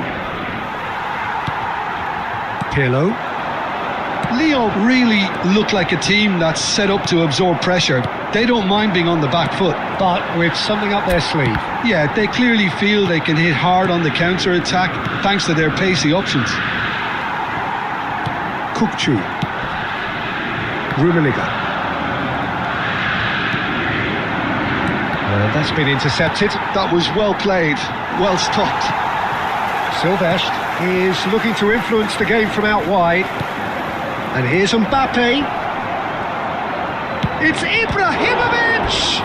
Pirlo. Lyon really look like a team that's set up to absorb pressure. They don't mind being on the back foot. But with something up their sleeve. Yeah, they clearly feel they can hit hard on the counter-attack thanks to their pacey options. Kukçu. Rummenigge. And that's been intercepted. That was well played, well stopped. Silvestre is looking to influence the game from out wide. And here's Mbappe. It's Ibrahimovic!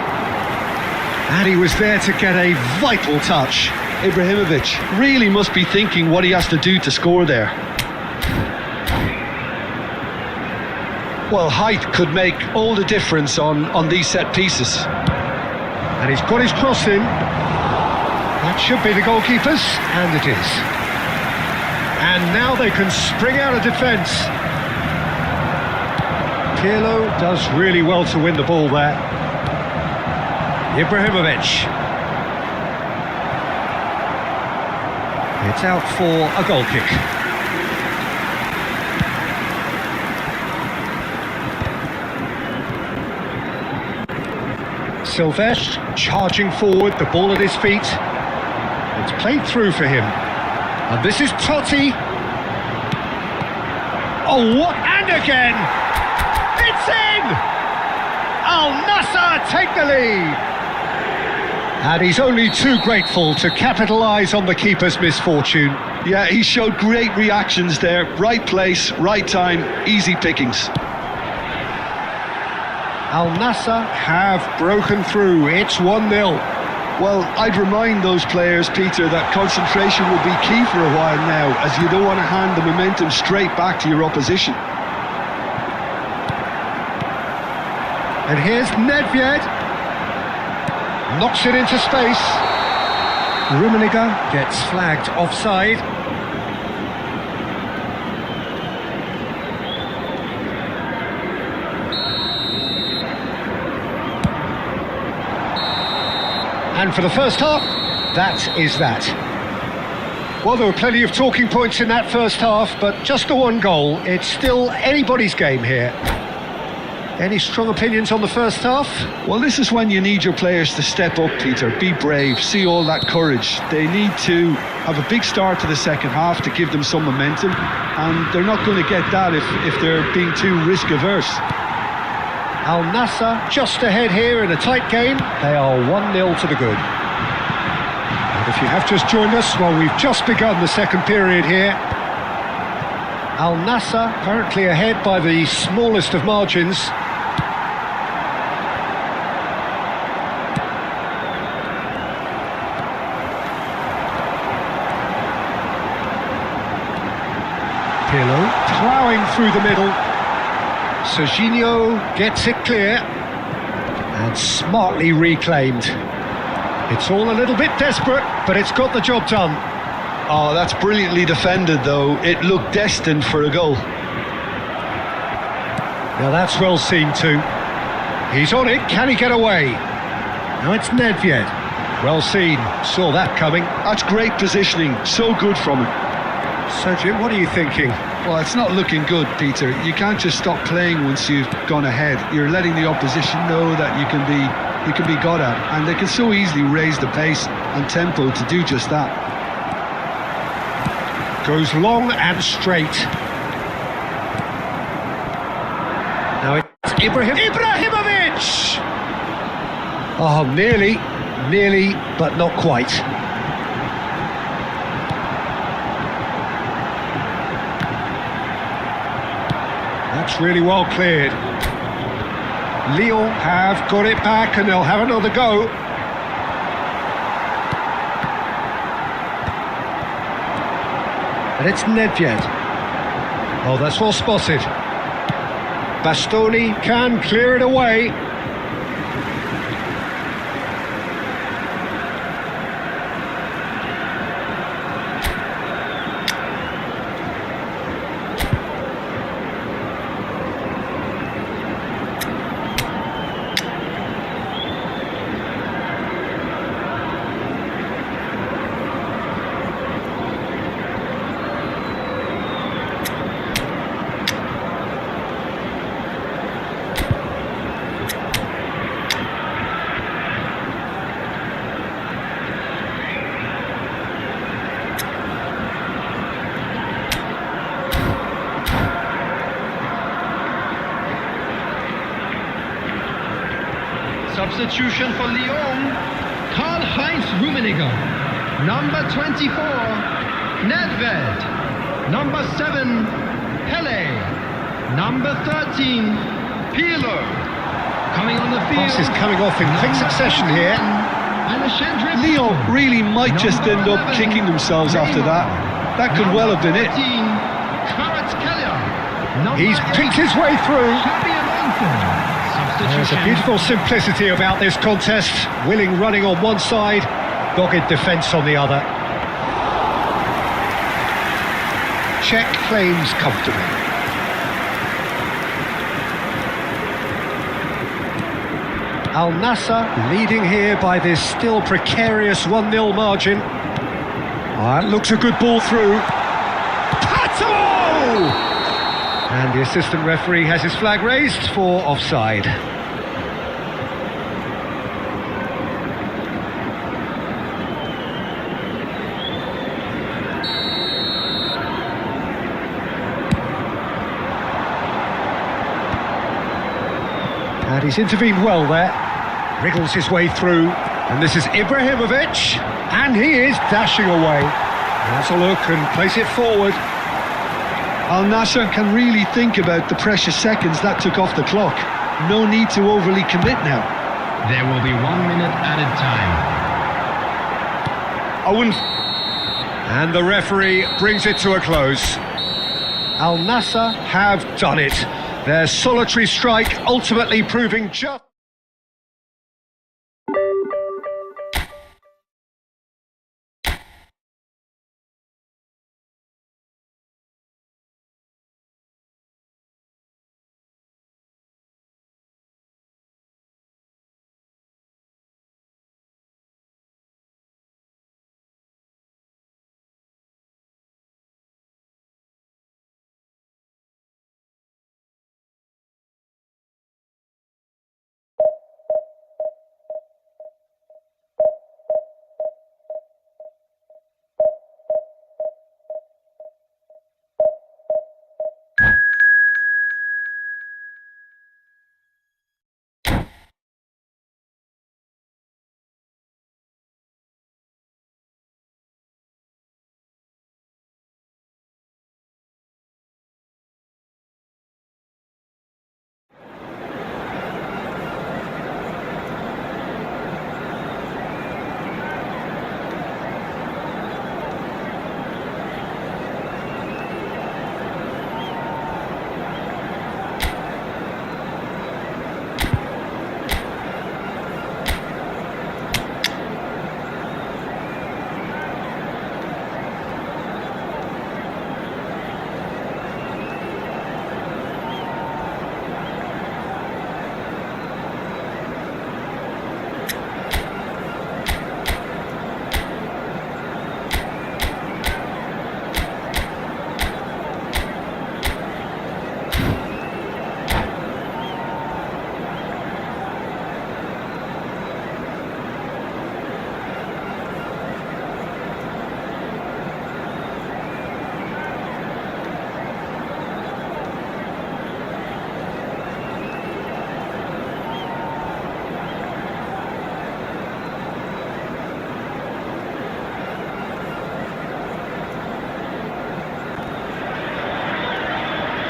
And he was there to get a vital touch. Ibrahimovic really must be thinking what he has to do to score there. Well, height could make all the difference on these set pieces. And he's got his cross in. That should be the goalkeeper's, and it is. And now they can spring out of defence. Pirlo does really well to win the ball there. Ibrahimovic. It's out for a goal kick. Silvestre charging forward, the ball at his feet. It's played through for him. And this is Totti. Oh, what? And again! It's in! Al Nassr take the lead! And he's only too grateful to capitalise on the keeper's misfortune. Yeah, he showed great reactions there. Right place, right time, easy pickings. Al Nassr have broken through. It's 1-0. Well, I'd remind those players, Peter, that concentration will be key for a while now, as you don't want to hand the momentum straight back to your opposition. And here's Nedved. Knocks it into space. Rummenigge gets flagged offside. And for the first half, that is that. Well, there were plenty of talking points in that first half, but just the one goal. It's still anybody's game here. Any strong opinions on the first half? Well, this is when you need your players to step up, Peter. Be brave, see all that courage. They need to have a big start to the second half to give them some momentum, and they're not going to get that if they're being too risk-averse. Al Nassr just ahead here in a tight game. They are 1-0 to the good. And if you have just joined us, well, we've just begun the second period here. Al Nassr currently ahead by the smallest of margins. Pirlo ploughing through the middle. Serginho gets it clear and smartly reclaimed. It's all a little bit desperate, but it's got the job done. Oh, that's brilliantly defended, though. It looked destined for a goal. Now that's well seen too. He's on it, can he get away? Now it's Nedved. Well seen, saw that coming. That's great positioning, so good from him. So Jim, what are you thinking? Well, it's not looking good, Peter. You can't just stop playing once you've gone ahead. You're letting the opposition know that you can be got at, and they can so easily raise the pace and tempo to do just that. Goes long and straight. Now it's Ibrahimovic! Oh, nearly, but not quite. That's really well cleared. Lyon have got it back and they'll have another go. And it's Nedved. Oh, that's well spotted. Bastoni can clear it away. Substitution for Lyon, Karl-Heinz Rummenigge. Number 24, Nedved. Number 7, Pele. Number 13, Pirlo. Coming on the field. Passes coming off in quick succession here. Lyon really might just end up kicking themselves after that. That could well have been it. He's picked his way through. There's a beautiful simplicity about this contest. Willing running on one side, dogged defence on the other. check claims comfortably. Al Nassr leading here by this still precarious 1-0 margin. That looks a good ball through. Pato! And the assistant referee has his flag raised for offside. And he's intervened well there. Wriggles his way through. And this is Ibrahimovic. And he is dashing away. That's a look and place it forward. Al Nassr can really think about the precious seconds that took off the clock. No need to overly commit now. There will be 1 minute added time. Owen. And the referee brings it to a close. Al Nassr have done it. Their solitary strike ultimately proving just...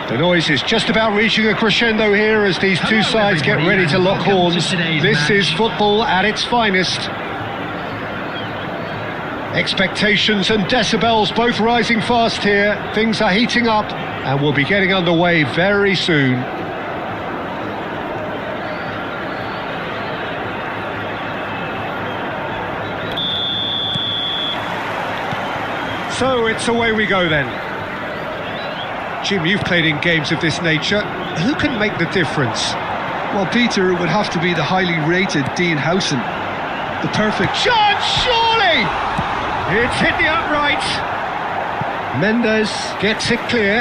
The noise is just about reaching a crescendo here as these two sides get ready to lock horns. This is football at its finest. Expectations and decibels both rising fast here. Things are heating up and we'll be getting underway very soon. So it's away we go then. Jim, you've played in games of this nature. Who can make the difference? Well, Peter, it would have to be the highly rated Dean Howson. The perfect chance, surely! It's hit the upright. Mendes gets it clear.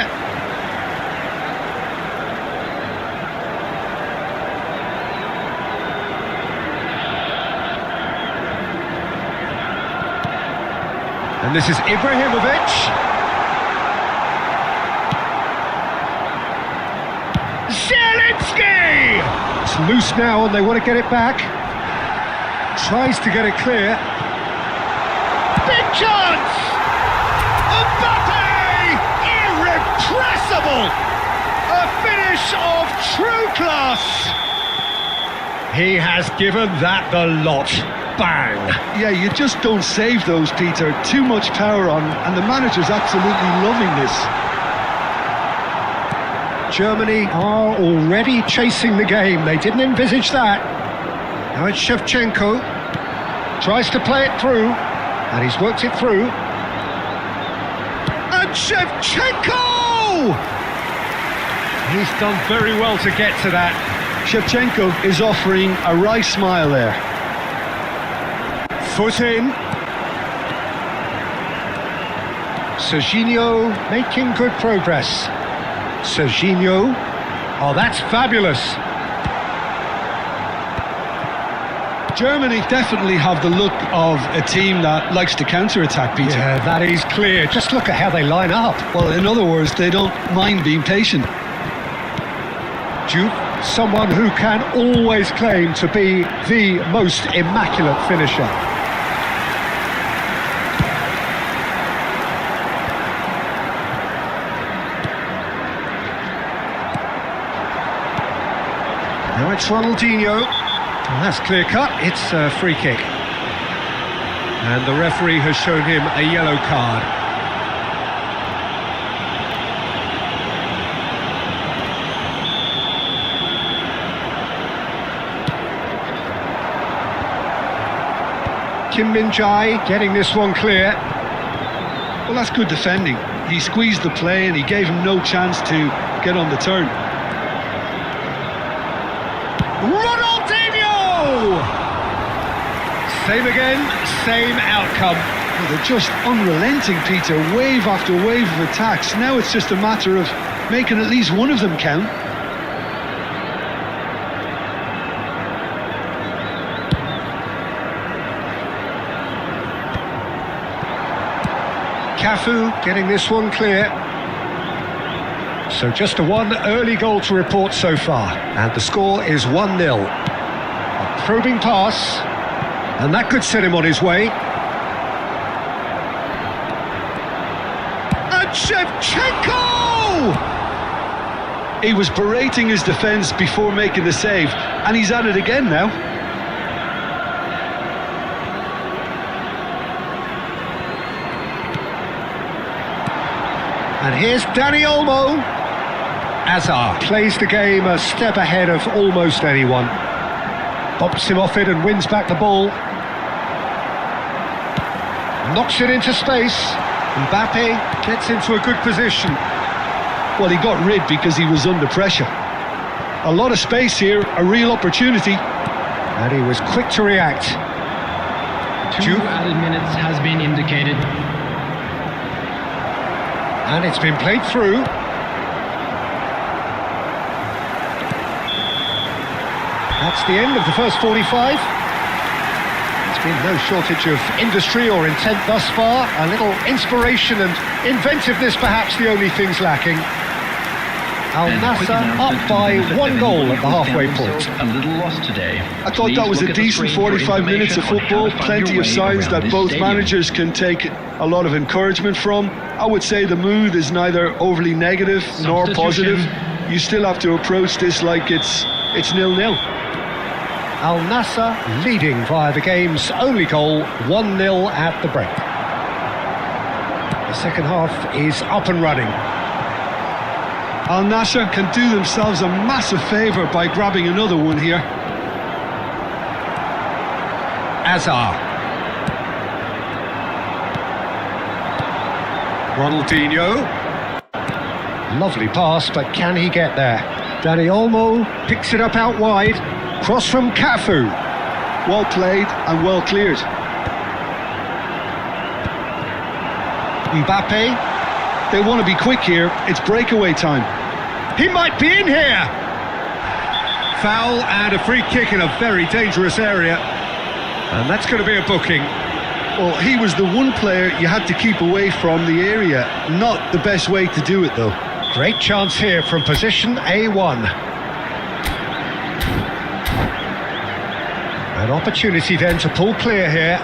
And this is Ibrahimovic. It's loose now and they want to get it back. Tries to get it clear. Big chance! Mbappe! Irrepressible! A finish of true class! He has given that the lot. Bang! Yeah, you just don't save those, Peter. Too much power on, and the manager's absolutely loving this. Germany are already chasing the game. They didn't envisage that. Now it's Shevchenko. Tries to play it through. And he's worked it through. A Shevchenko! He's done very well to get to that. Shevchenko is offering a wry smile there. Foot in. Serginho making good progress. Serginho. Oh, that's fabulous. Germany definitely have the look of a team that likes to counter-attack, Peter. Yeah, that is clear. Just look at how they line up. Well, in other words, they don't mind being patient. Juve, someone who can always claim to be the most immaculate finisher. Now it's Ronaldinho. Well, that's clear cut. It's a free kick. And the referee has shown him a yellow card. Kim Min-jae getting this one clear. Well, that's good defending. He squeezed the play and he gave him no chance to get on the turn. Ronaldinho! Same again, same outcome. Well, they're just unrelenting, Peter. Wave after wave of attacks. Now it's just a matter of making at least one of them count. Cafu getting this one clear. So just a one early goal to report so far, and the score is 1-0. A probing pass, and that could set him on his way. And Shevchenko! He was berating his defence before making the save, and he's at it again now. And here's Dani Olmo. Hazard plays the game a step ahead of almost anyone. Bops him off it and wins back the ball. Knocks it into space. Mbappe gets into a good position. Well, he got rid because he was under pressure. A lot of space here, a real opportunity. And he was quick to react. Two added minutes has been indicated. And it's been played through. That's the end of the first 45. There's been no shortage of industry or intent thus far. A little inspiration and inventiveness, perhaps the only things lacking. Al Nassr up by 1 goal at the halfway point. A little lost today. I thought that was a decent 45 minutes of football. Plenty of signs that both managers can take a lot of encouragement from. I would say the mood is neither overly negative nor positive. You still have to approach this like it's 0-0. Al Nassr leading via the game's only goal, 1-0 at the break. The second half is up and running. Al Nassr can do themselves a massive favour by grabbing another one here. Hazard. Ronaldinho. Lovely pass, but can he get there? Dani Olmo picks it up out wide. Cross from Cafu. Well played and well cleared. Mbappe. They want to be quick here. It's breakaway time. He might be in here. Foul and a free kick in a very dangerous area. And that's going to be a booking. Well, he was the one player you had to keep away from the area. Not the best way to do it, though. Great chance here from position A1. An opportunity then to pull clear here.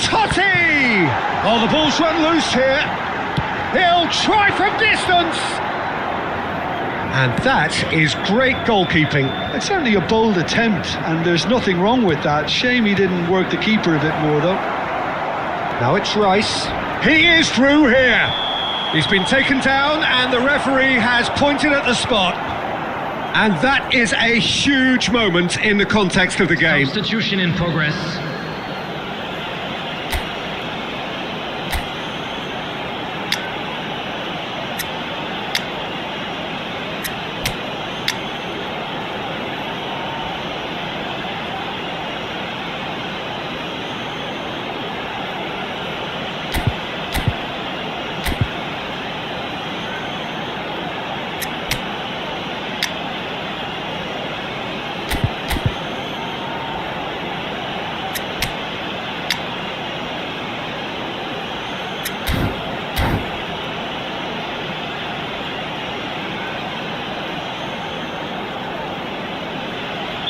Totti! Oh, the ball's run loose here. He'll try from distance. And that is great goalkeeping. It's certainly a bold attempt, and there's nothing wrong with that. Shame he didn't work the keeper a bit more, though. Now it's Rice. He is through here. He's been taken down, and the referee has pointed at the spot. And that is a huge moment in the context of the game. Substitution in progress.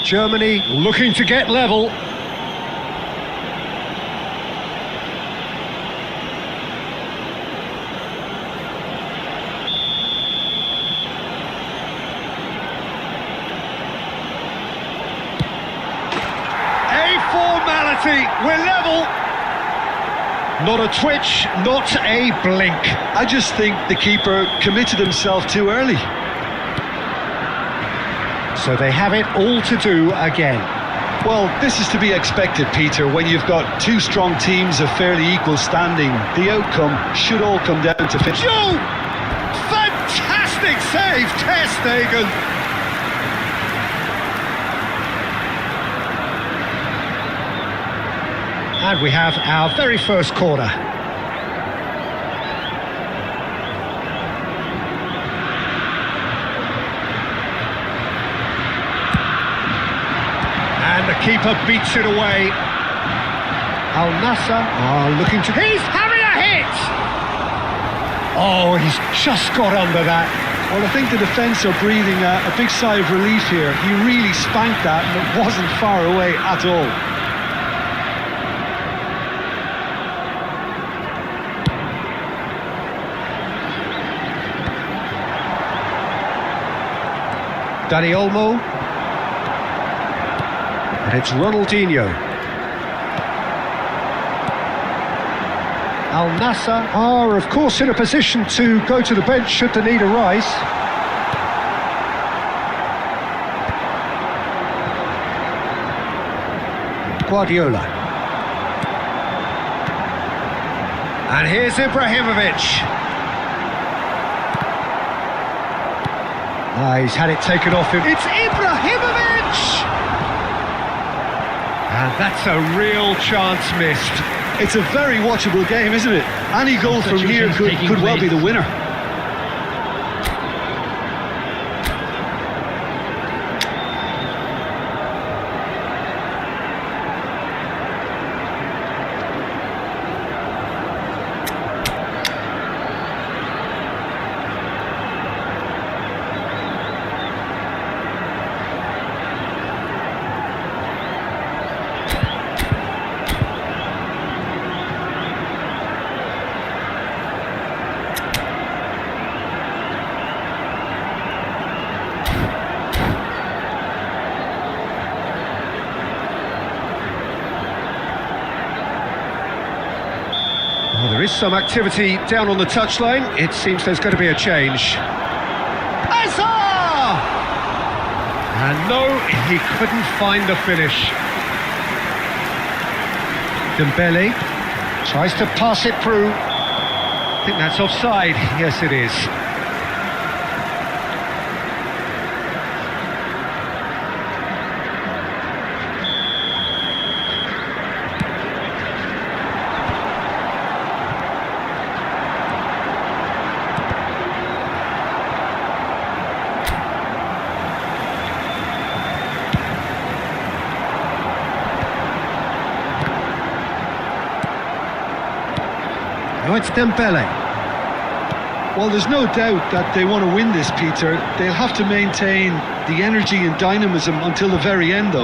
Germany looking to get level. A formality, we're level. Not a twitch, not a blink. I just think the keeper committed himself too early. So they have it all to do again. Well, this is to be expected, Peter. When you've got two strong teams of fairly equal standing, the outcome should all come down to finish. Joe! Fantastic save, Ter Stegen. And we have our very first corner. And the keeper beats it away. Al Nassr are looking to... He's having a hit! Oh, he's just got under that. Well, I think the defence are breathing a big sigh of relief here. He really spanked that and it wasn't far away at all. Dani Olmo. And it's Ronaldinho. Al Nassr are, of course, in a position to go to the bench should the need arise. Guardiola. And here's Ibrahimovic. He's had it taken off him. It's Ibrahimovic! And that's a real chance missed. It's a very watchable game, isn't it? Any goal from here could well be the winner. Well, there is some activity down on the touchline. It seems there's going to be a change. Hazard! And no, he couldn't find the finish. Dembele tries to pass it through. I think that's offside. Yes, it is. Now it's Dembele. Well, there's no doubt that they want to win this, Peter. They'll have to maintain the energy and dynamism until the very end, though.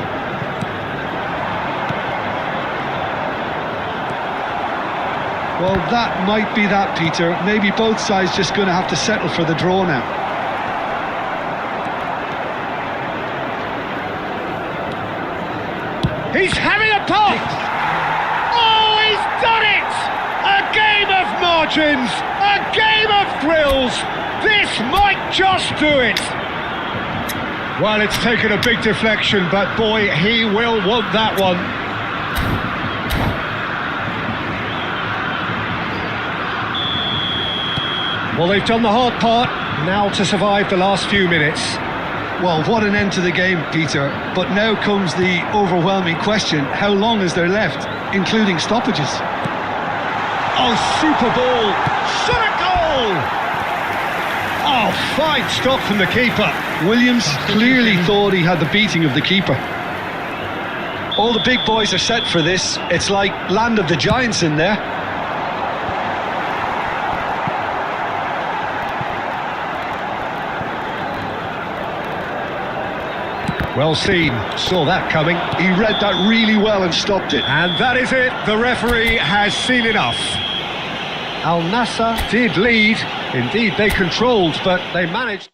Well, that might be that, Peter. Maybe both sides just going to have to settle for the draw now. He's having a pop! Oh, he's done it! A game of margins! A game of thrills! This might just do it! Well, it's taken a big deflection, but boy, he will want that one. Well, they've done the hard part, now to survive the last few minutes. Well, what an end to the game, Peter. But now comes the overwhelming question: how long is there left, including stoppages? Oh, super ball! Shot a goal! Oh, fine stop from the keeper. Williams clearly thought he had the beating of the keeper. All the big boys are set for this. It's like land of the giants in there. Well seen, saw that coming. He read that really well and stopped it. And that is it, the referee has seen enough. Al Nassr did lead, indeed they controlled, but they managed.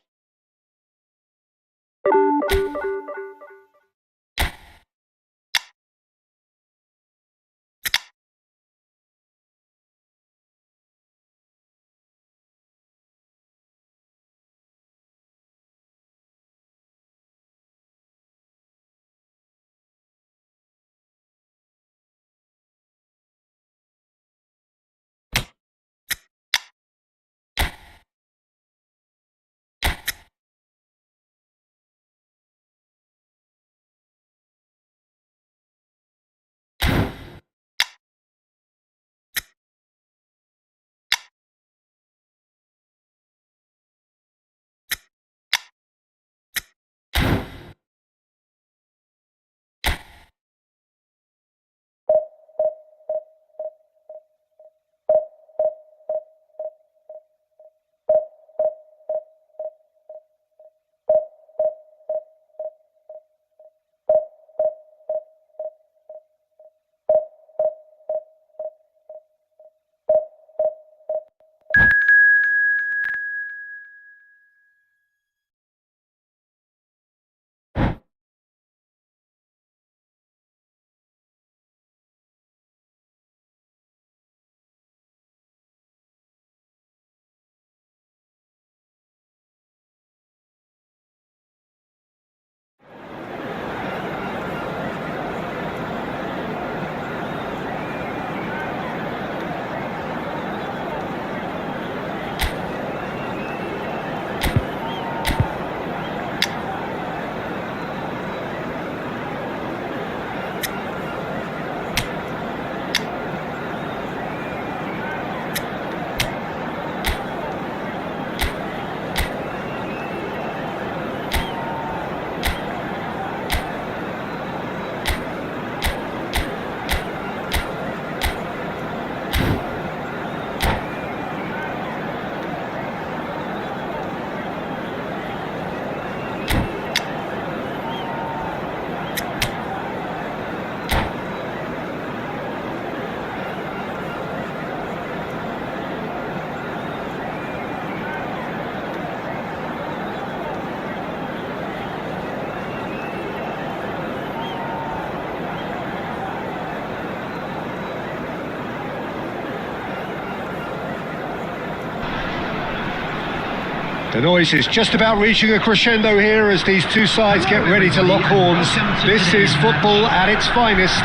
The noise is just about reaching a crescendo here as these two sides get ready to lock horns. This is football at its finest.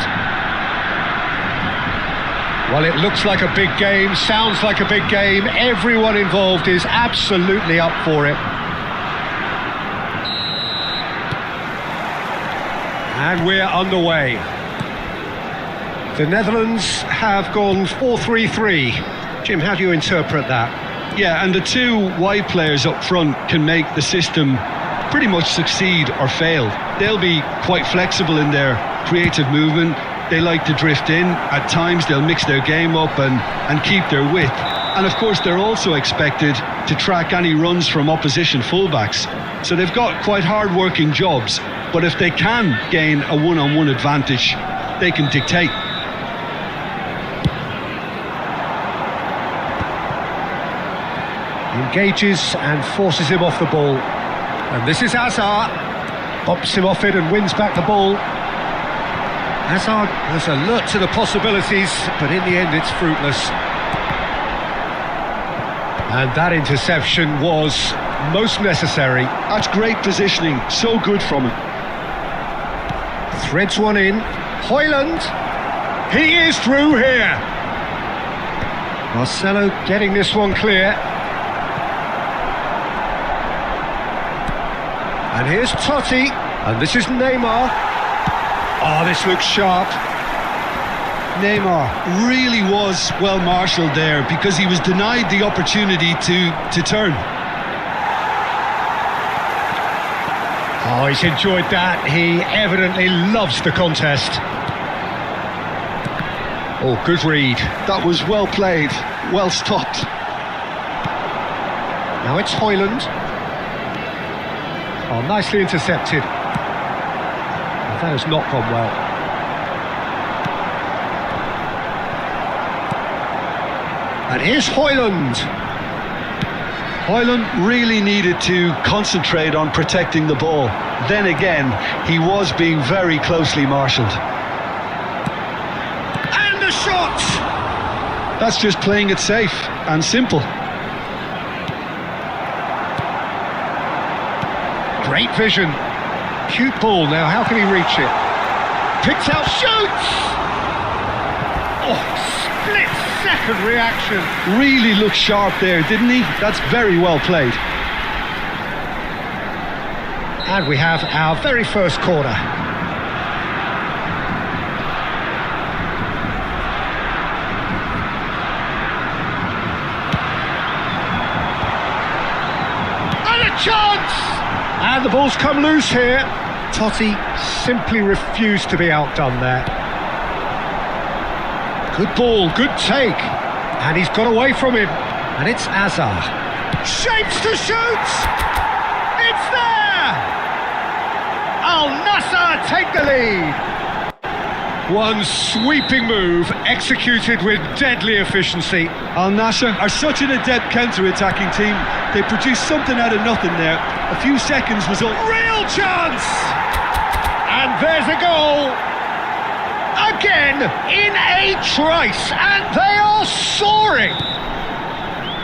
Well, it looks like a big game, sounds like a big game. Everyone involved is absolutely up for it. And we're underway. The Netherlands have gone 4-3-3. Jim, how do you interpret that? Yeah, and the two wide players up front can make the system pretty much succeed or fail. They'll be quite flexible in their creative movement. They like to drift in. At times they'll mix their game up and keep their width. And of course they're also expected to track any runs from opposition fullbacks. So they've got quite hard-working jobs. But if they can gain a one-on-one advantage, they can dictate. Engages and forces him off the ball. And this is Hazard. Bops him off it and wins back the ball. Hazard was alert to the possibilities, but in the end it's fruitless. And that interception was most necessary. That's great positioning, so good from him. Threads one in. Højlund. He is through here. Marcelo getting this one clear. And here's Totti. And this is Neymar. Oh, this looks sharp. Neymar really was well marshalled there because he was denied the opportunity to turn. Oh, he's enjoyed that. He evidently loves the contest. Oh, good read. That was well played, well stopped. Now it's Højlund. Oh, nicely intercepted. That has not gone well. And here's Højlund. Højlund really needed to concentrate on protecting the ball. Then again, he was being very closely marshalled. And the shot! That's just playing it safe and simple. Great vision. Cute ball. Now, how can he reach it? Picks out, shoots! Oh, split-second reaction. Really looked sharp there, didn't he? That's very well played. And we have our very first corner. And a chance! And the ball's come loose here. Totti simply refused to be outdone there. Good ball, good take. And he's got away from him. And it's Azar. Shapes to shoot! It's there! Al Nassr take the lead. One sweeping move executed with deadly efficiency. Al Nassr are such an adept counter-attacking team. They produced something out of nothing there. A few seconds was all. Real chance! And there's a goal. Again, in a trice, and they are soaring.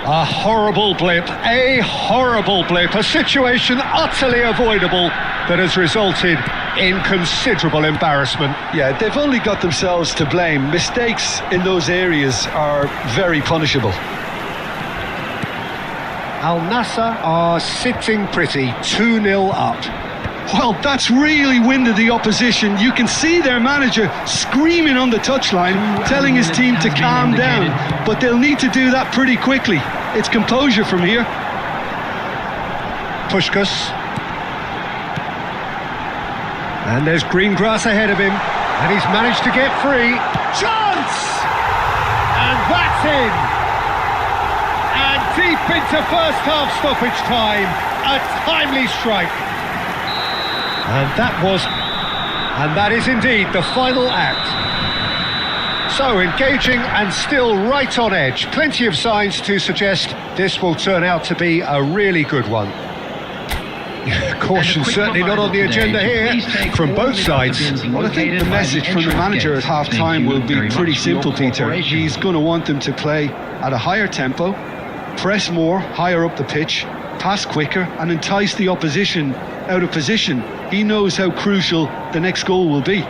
A horrible blip, a situation utterly avoidable that has resulted in considerable embarrassment. Yeah, they've only got themselves to blame. Mistakes in those areas are very punishable. Al Nassr are sitting pretty, 2-0 up. Well, that's really winded the opposition. You can see their manager screaming on the touchline, telling his team to calm down. But they'll need to do that pretty quickly. It's composure from here. Puskás. And there's green grass ahead of him. And he's managed to get free. Chance! And that's in. And deep into first half stoppage time. A timely strike. And that is indeed the final act. So engaging and still right on edge. Plenty of signs to suggest this will turn out to be a really good one. Caution certainly not on the agenda here from both sides. Well, I think the message from the manager at half-time will be pretty simple, Peter. He's going to want them to play at a higher tempo, press more, higher up the pitch, pass quicker and entice the opposition out of position. He knows how crucial the next goal will be.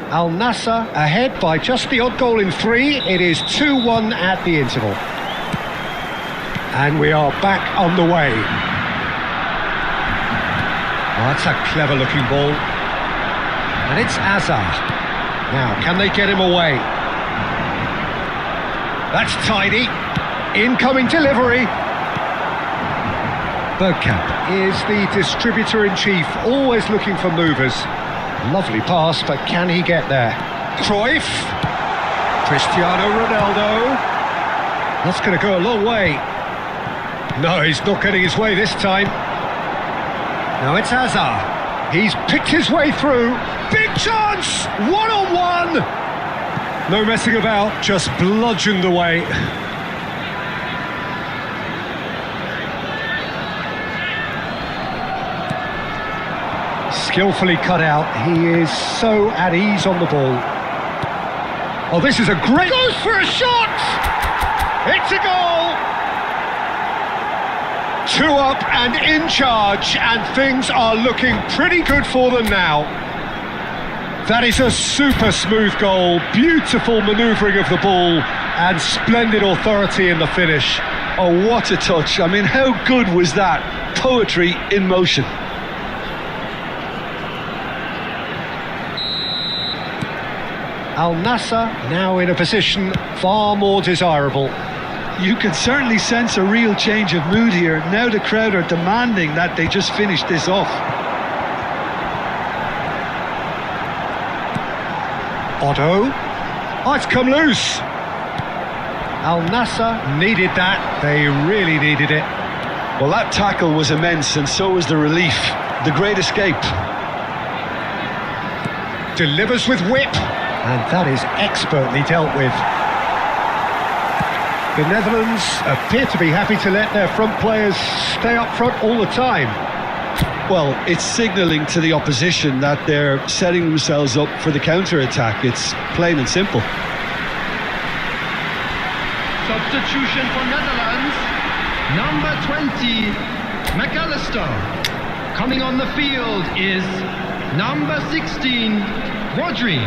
Al Nassr ahead by just the odd goal in 3. It is 2-1 at the interval. And we are back on the way. Oh, that's a clever looking ball. And it's Azar. Now, can they get him away? That's tidy. Incoming delivery. Bergkamp is the distributor-in-chief, always looking for movers. Lovely pass, but can he get there? Cruyff. Cristiano Ronaldo. That's going to go a long way. No, he's not getting his way this time. Now it's Azar. He's picked his way through. Big chance! One-on-one! No messing about, just bludgeoned away. Skillfully cut out. He is so at ease on the ball. Oh, this is a great... Goes for a shot! It's a goal! 2 up and in charge, and things are looking pretty good for them now. That is a super smooth goal, beautiful manoeuvring of the ball, and splendid authority in the finish. Oh, what a touch. I mean, how good was that? Poetry in motion. Al Nassr now in a position far more desirable. You can certainly sense a real change of mood here. Now the crowd are demanding that they just finish this off. Otto. Oh, it's come loose. Al Nassr needed that. They really needed it. Well, that tackle was immense, and so was the relief. The great escape. Delivers with whip. And that is expertly dealt with. The Netherlands appear to be happy to let their front players stay up front all the time. Well, it's signalling to the opposition that they're setting themselves up for the counter-attack. It's plain and simple. Substitution for Netherlands. Number 20, McAllister. Coming on the field is number 16, Rodri.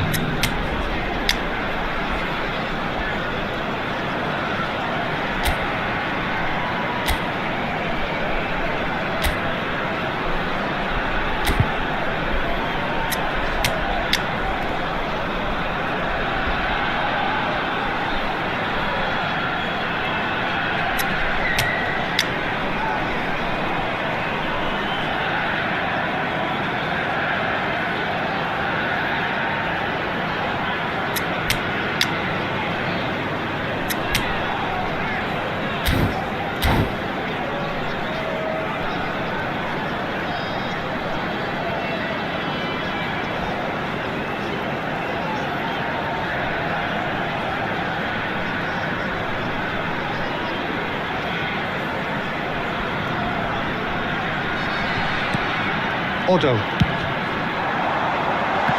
Otto.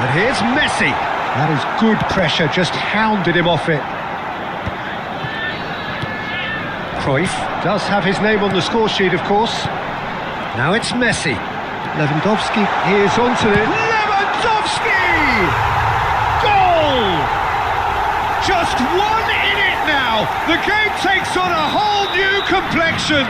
And here's Messi. That is good pressure, just hounded him off it. Cruyff does have his name on the score sheet, of course. Now it's Messi. Lewandowski is onto it. Lewandowski! Goal! Just one in it now. The game takes on a whole new complexion.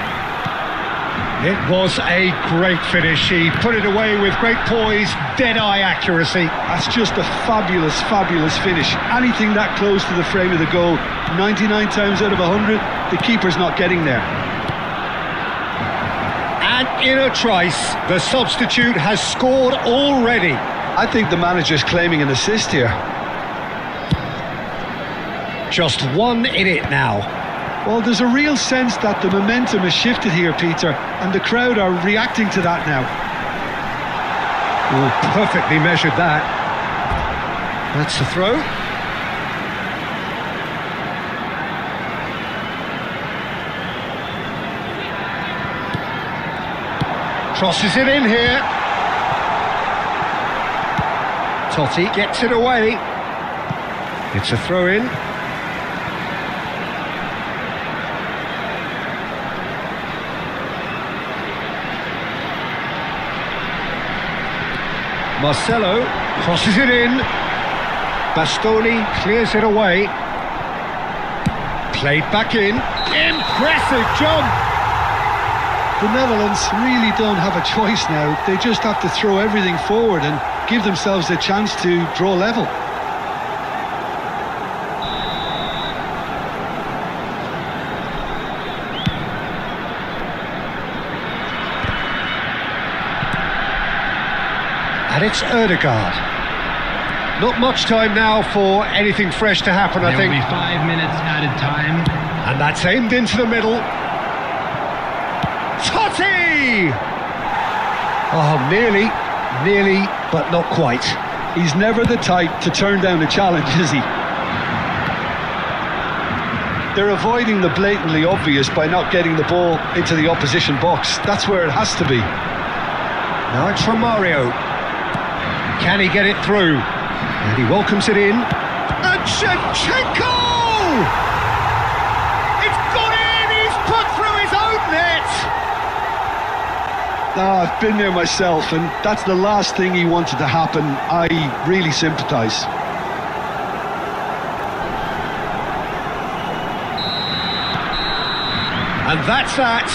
It was a great finish. He put it away with great poise, dead-eye accuracy. That's just a fabulous, fabulous finish. Anything that close to the frame of the goal, 99 times out of 100, the keeper's not getting there. And in a trice, the substitute has scored already. I think the manager's claiming an assist here. Just one in it now. Well, there's a real sense that the momentum has shifted here, Peter, and the crowd are reacting to that now. Oh, perfectly measured that. That's the throw. Crosses it in here. Totti gets it away. It's a throw-in. Marcelo crosses it in. Bastoni clears it away. Played back in. Impressive jump! The Netherlands really don't have a choice now. They just have to throw everything forward and give themselves a chance to draw level. And it's Ødegaard. Not much time now for anything fresh to happen, I think. There will be 5 minutes added time. And that's aimed into the middle. Totti! Oh, nearly, but not quite. He's never the type to turn down a challenge, is he? They're avoiding the blatantly obvious by not getting the ball into the opposition box. That's where it has to be. Now it's from Mario. Can he get it through? And he welcomes it in. And Shevchenko! It's gone in! He's put through his own net! I've been there myself, and that's the last thing he wanted to happen. I really sympathise. And that's that.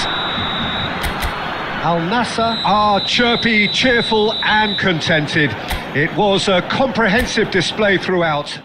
Al Nassr are chirpy, cheerful and contented. It was a comprehensive display throughout.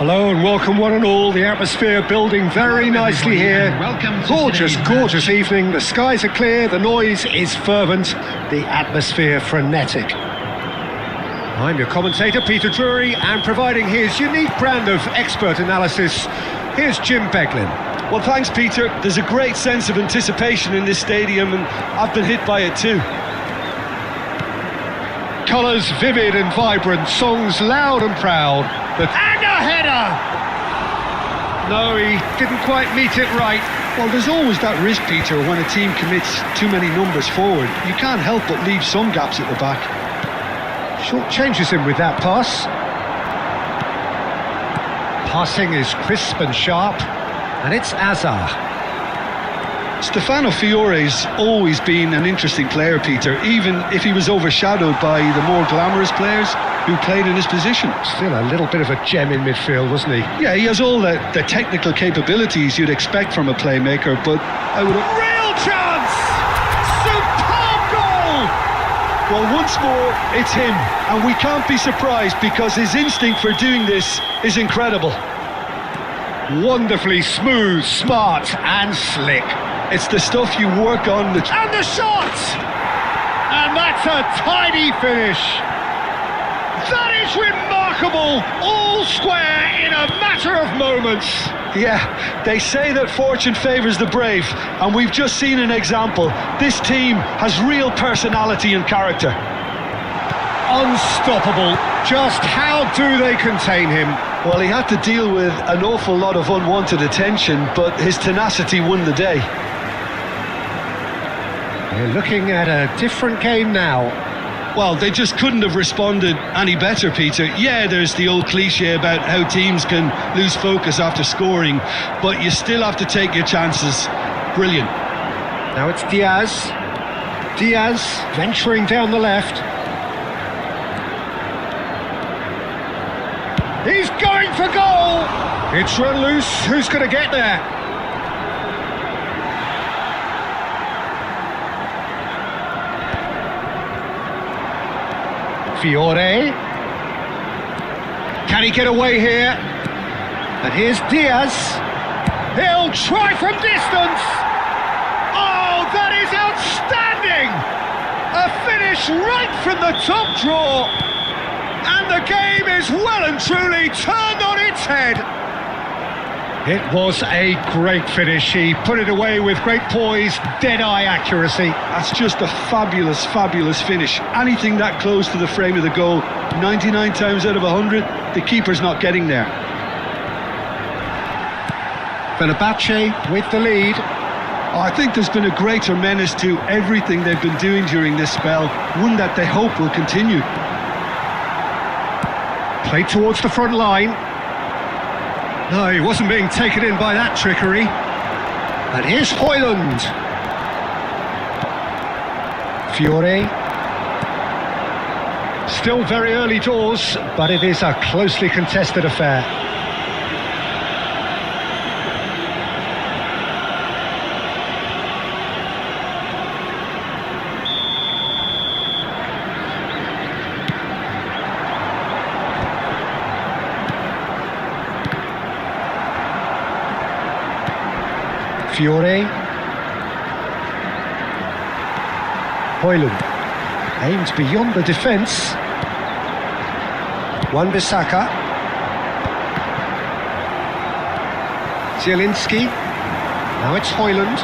Hello and welcome one and all. The atmosphere building very nicely here. Gorgeous, gorgeous evening. The skies are clear, the noise is fervent, the atmosphere frenetic. I'm your commentator, Peter Drury, and providing his unique brand of expert analysis, here's Jim Beglin. Well, thanks, Peter. There's a great sense of anticipation in this stadium, and I've been hit by it too. Colours vivid and vibrant, songs loud and proud. And a header! No, he didn't quite meet it right. Well, there's always that risk, Peter, when a team commits too many numbers forward. You can't help but leave some gaps at the back. Short changes him with that pass. Passing is crisp and sharp, and it's Azar. Stefano Fiore's always been an interesting player, Peter, even if he was overshadowed by the more glamorous players who played in his position. Still a little bit of a gem in midfield, wasn't he? Yeah, he has all the technical capabilities you'd expect from a playmaker, but I would have... Real chance! Superb goal! Well, once more, it's him, and we can't be surprised because his instinct for doing this is incredible. Wonderfully smooth, smart and slick. It's the stuff you work on. And the shot! And that's a tidy finish. That is remarkable. All square in a matter of moments. Yeah, they say that fortune favours the brave, and we've just seen an example. This team has real personality and character. Unstoppable. Just how do they contain him? Well, he had to deal with an awful lot of unwanted attention, but his tenacity won the day. We're looking at a different game now. Well, they just couldn't have responded any better, Peter. Yeah, there's the old cliche about how teams can lose focus after scoring, but you still have to take your chances. Brilliant. Now it's Diaz. Diaz venturing down the left. He's going for goal! It's run loose. Who's going to get there? Fiore. Can he get away here? And here's Diaz. He'll try from distance. Oh, that is outstanding! A finish right from the top draw. And the game is well and truly turned on its head. It was a great finish. He put it away with great poise, dead-eye accuracy. That's just a fabulous, fabulous finish. Anything that close to the frame of the goal, 99 times out of 100, the keeper's not getting there. Fenerbahce with the lead. I think there's been a greater menace to everything they've been doing during this spell, one that they hope will continue. Played towards the front line. No, he wasn't being taken in by that trickery. And here's Højlund. Fiore. Still very early doors, but it is a closely contested affair. Fiore. Højlund aims beyond the defence. Wan-Bissaka. Zielinski. Now it's Højlund.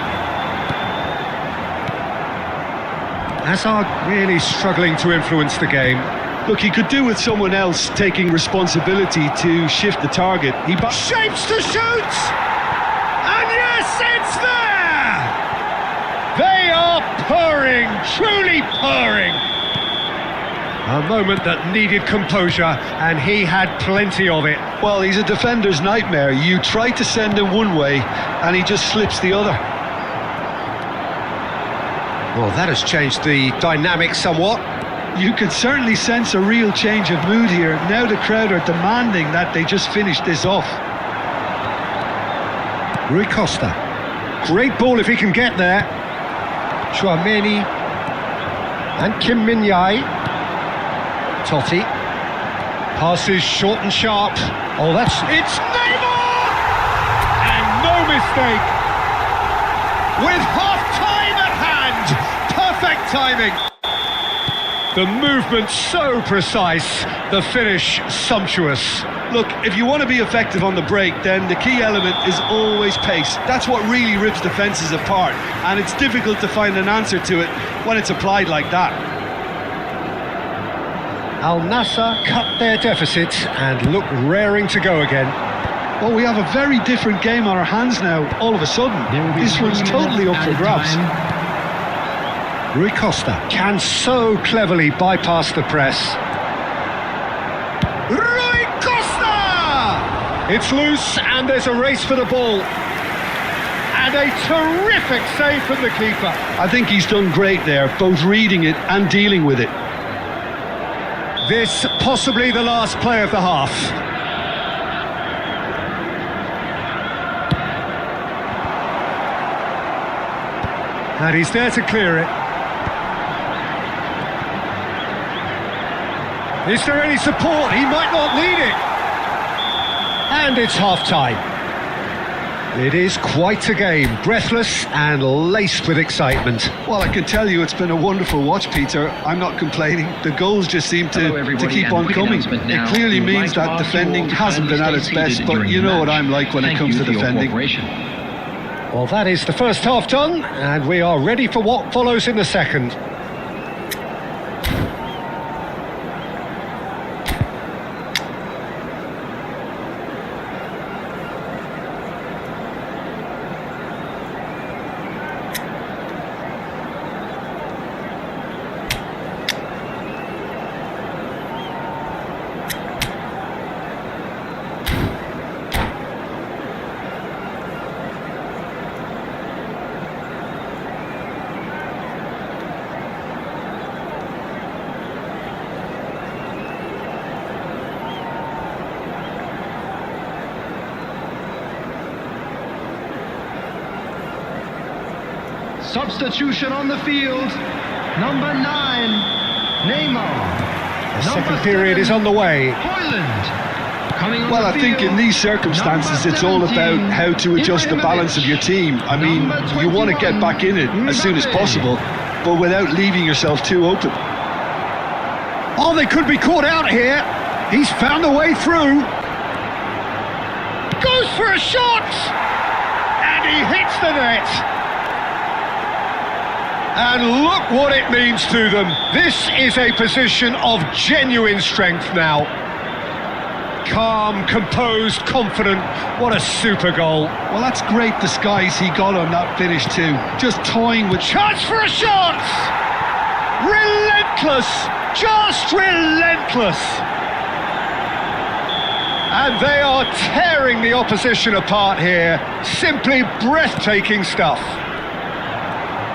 Hazard really struggling to influence the game. Look, he could do with someone else taking responsibility to shift the target. He shapes to shoot! And yes, it's there! They are purring, truly purring. A moment that needed composure, and he had plenty of it. Well, he's a defender's nightmare. You try to send him one way, and he just slips the other. Well, that has changed the dynamic somewhat. You can certainly sense a real change of mood here. Now the crowd are demanding that they just finish this off. Rui Costa. Great ball if he can get there. Chouameni. And Kim Min-jae. Totti. Passes short and sharp. Oh, it's Neymar! And no mistake. With half-time at hand. Perfect timing. The movement so precise, the finish sumptuous. Look, if you want to be effective on the break, then the key element is always pace. That's what really rips defences apart, and it's difficult to find an answer to it when it's applied like that. Al Nassr cut their deficit and look raring to go again. Well, we have a very different game on our hands now, all of a sudden. This one's totally up for grabs. Rui Costa can so cleverly bypass the press. Rui Costa! It's loose and there's a race for the ball. And a terrific save from the keeper. I think he's done great there, both reading it and dealing with it. This possibly the last play of the half. And he's there to clear it. Is there any support? He might not need it. And it's half-time. It is quite a game, breathless and laced with excitement. Well, I can tell you it's been a wonderful watch, Peter. I'm not complaining. The goals just seem to keep on coming. It clearly means that defending hasn't been at its best, but you know what I'm like when it comes to defending. Well, that is the first half done, and we are ready for what follows in the second. Substitution on the field. Number 9, Neymar. The second period is on the way. Well, I think in these circumstances it's all about how to adjust the balance of your team. I mean, you want to get back in it as soon as possible, but without leaving yourself too open. Oh, they could be caught out here. He's found a way through. Goes for a shot! And he hits the net. And look what it means to them. This is a position of genuine strength now. Calm, composed, confident. What a super goal. Well, that's great disguise he got on that finish too. Just toying with... Chance for a shot! Relentless! Just relentless! And they are tearing the opposition apart here. Simply breathtaking stuff.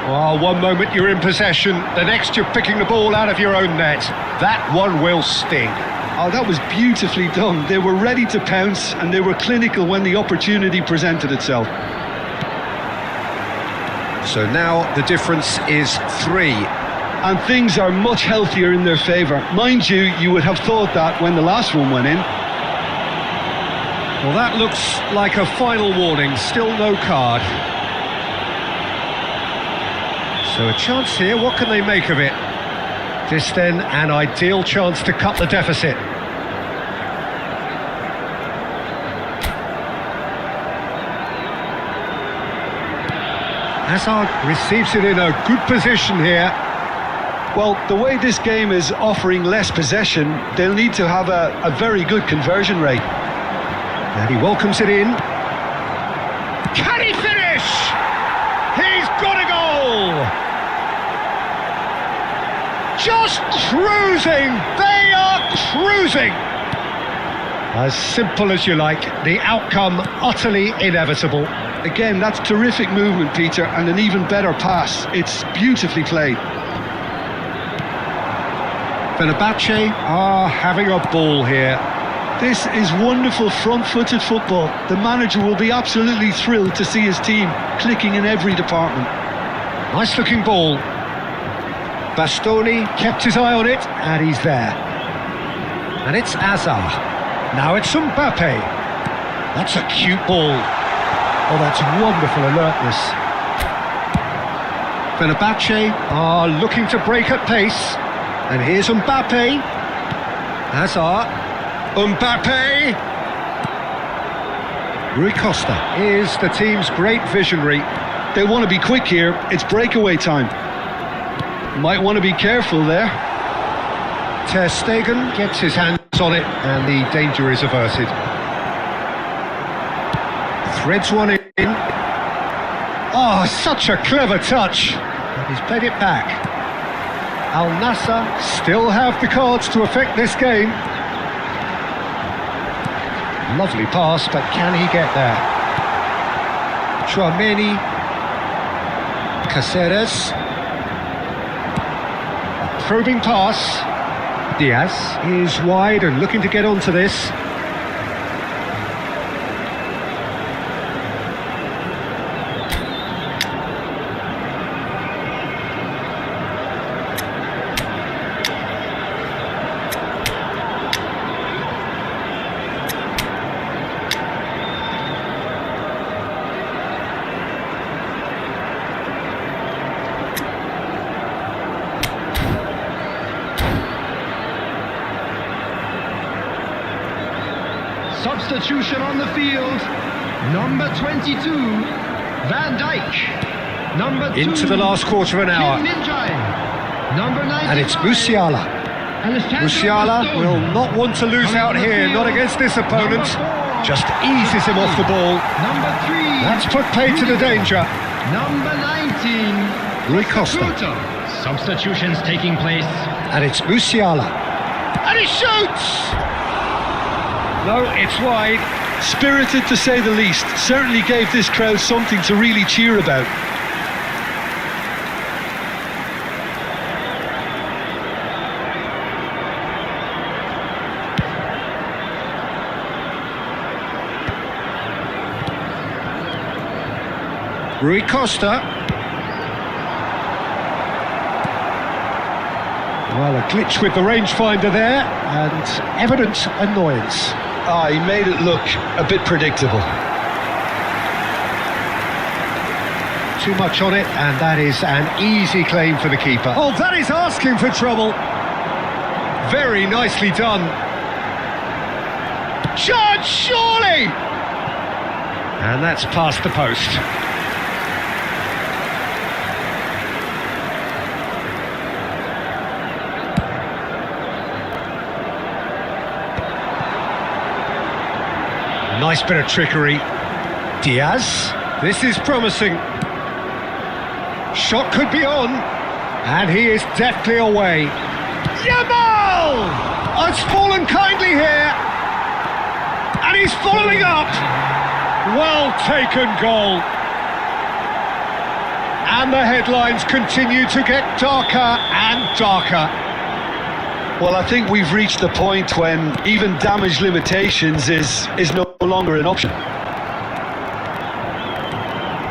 Well, one moment you're in possession, the next you're picking the ball out of your own net. That one will sting. Oh, that was beautifully done. They were ready to pounce and they were clinical when the opportunity presented itself. So now the difference is 3. And things are much healthier in their favour. Mind you, you would have thought that when the last one went in. Well, that looks like a final warning. Still no card. So a chance here, what can they make of it? This then, an ideal chance to cut the deficit. Hazard receives it in a good position here. Well, the way this game is offering less possession, they'll need to have a very good conversion rate. And he welcomes it in. Can he finish? He's got a goal! Just cruising! They are cruising! As simple as you like, the outcome utterly inevitable. Again, that's terrific movement, Peter, and an even better pass. It's beautifully played. Fenerbahce are having a ball here. This is wonderful front-footed football. The manager will be absolutely thrilled to see his team clicking in every department. Nice looking ball. Bastoni kept his eye on it, and he's there. And it's Hazard. Now it's Mbappe. That's a cute ball. Oh, that's wonderful alertness. Fenerbahce are looking to break at pace. And here's Mbappe. Hazard. Mbappe! Rui Costa is the team's great visionary. They want to be quick here. It's breakaway time. Might want to be careful there. Ter Stegen gets his hands on it and the danger is averted. Threads one in. Oh, such a clever touch. And he's played it back. Al Nassr still have the cards to affect this game. Lovely pass, but can he get there? Chouameni. Caceres. A probing pass. Diaz is wide and looking to get onto this. Substitution on the field. Number 22, Van Dijk. Number 2, into the last quarter of an hour. Number 95, And it's Musiala. Musiala will not want to lose out here, not against this opponent. Just eases him off the ball. Number 3, That's put paid to the danger. Number 19, Rui Costa. Substitutions taking place. And it's Musiala. And he shoots! No, it's wide. Spirited to say the least. Certainly gave this crowd something to really cheer about. Rui Costa. Well, a glitch with the rangefinder there, and evident annoyance. He made it look a bit predictable. Too much on it, and that is an easy claim for the keeper. Oh, that is asking for trouble. Very nicely done. Chance, surely! And that's past the post. Nice bit of trickery. Diaz, this is promising. Shot could be on, and he is deftly away. Yamal! It's fallen kindly here, and he's following up. Well taken goal. And the headlines continue to get darker and darker. Well, I think we've reached the point when even damage limitations is no longer an option.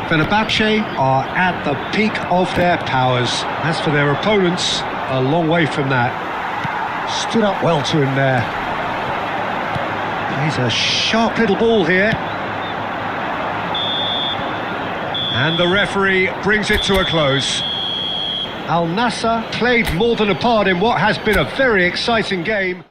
Fenerbahce are at the peak of their powers. As for their opponents, a long way from that. Stood up well to him there. He's a sharp little ball here. And the referee brings it to a close. Al Nassr played more than a part in what has been a very exciting game.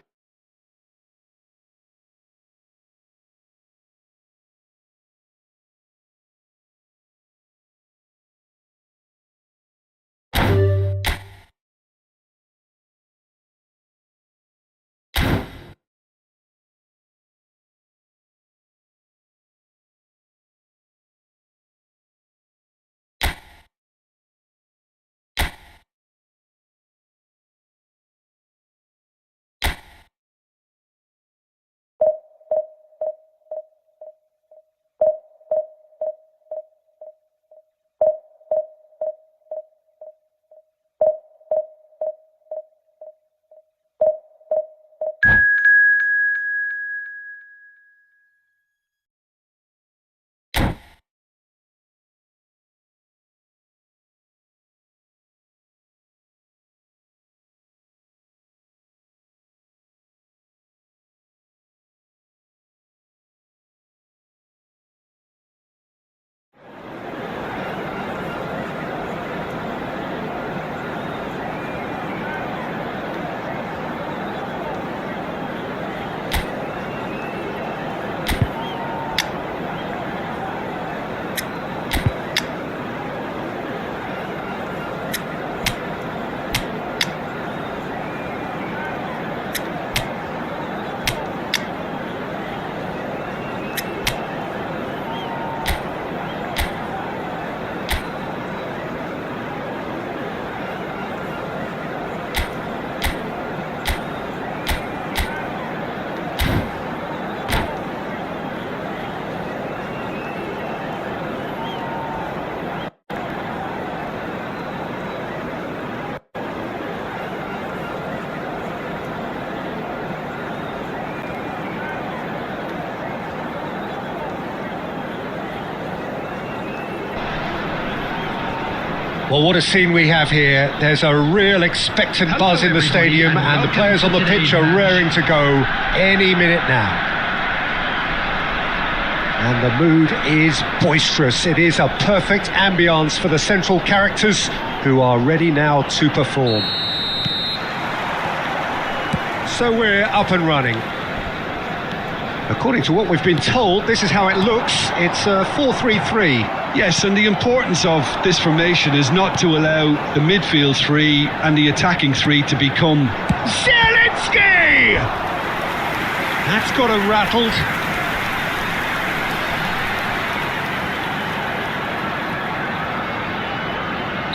Well, what a scene we have here. There's a real expectant buzz in the stadium, and the players on the pitch are raring to go any minute now. And the mood is boisterous. It is a perfect ambience for the central characters, who are ready now to perform. So we're up and running. According to what we've been told, this is how it looks. It's a 4-3-3. Yes, and the importance of this formation is not to allow the midfield three and the attacking three to become... Zielinski! That's got him rattled.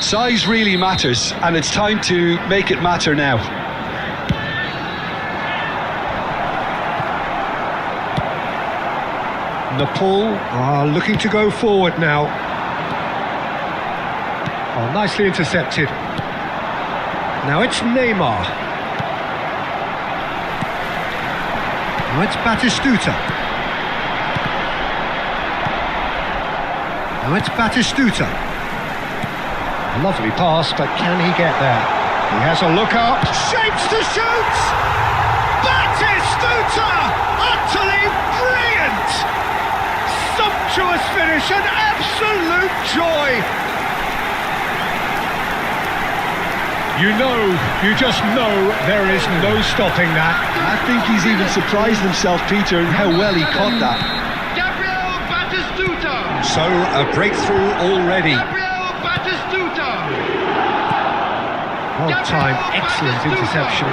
Size really matters, and it's time to make it matter now. Nepal are looking to go forward now. Oh, nicely intercepted. Now it's Neymar. Now it's Batistuta. Now it's Batistuta. A lovely pass, but can he get there? He has a look up, shapes to shoot! Batistuta! Utterly brilliant! Sumptuous finish, an absolute joy! You just know there is no stopping that. I think he's even surprised himself, Peter, in how well he caught that. So, a breakthrough already. Well timed, excellent interception.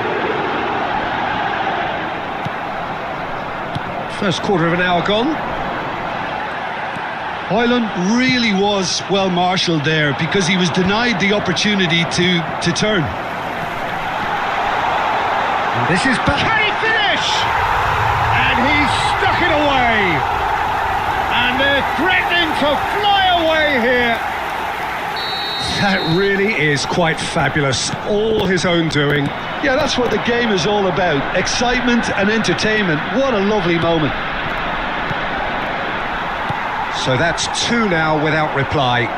First quarter of an hour gone. Hoyland really was well marshalled there because he was denied the opportunity to turn. And this is back. Can he finish? And he's stuck it away. And they're threatening to fly away here. That really is quite fabulous. All his own doing. Yeah, that's what the game is all about. Excitement and entertainment. What a lovely moment. So that's two now without reply.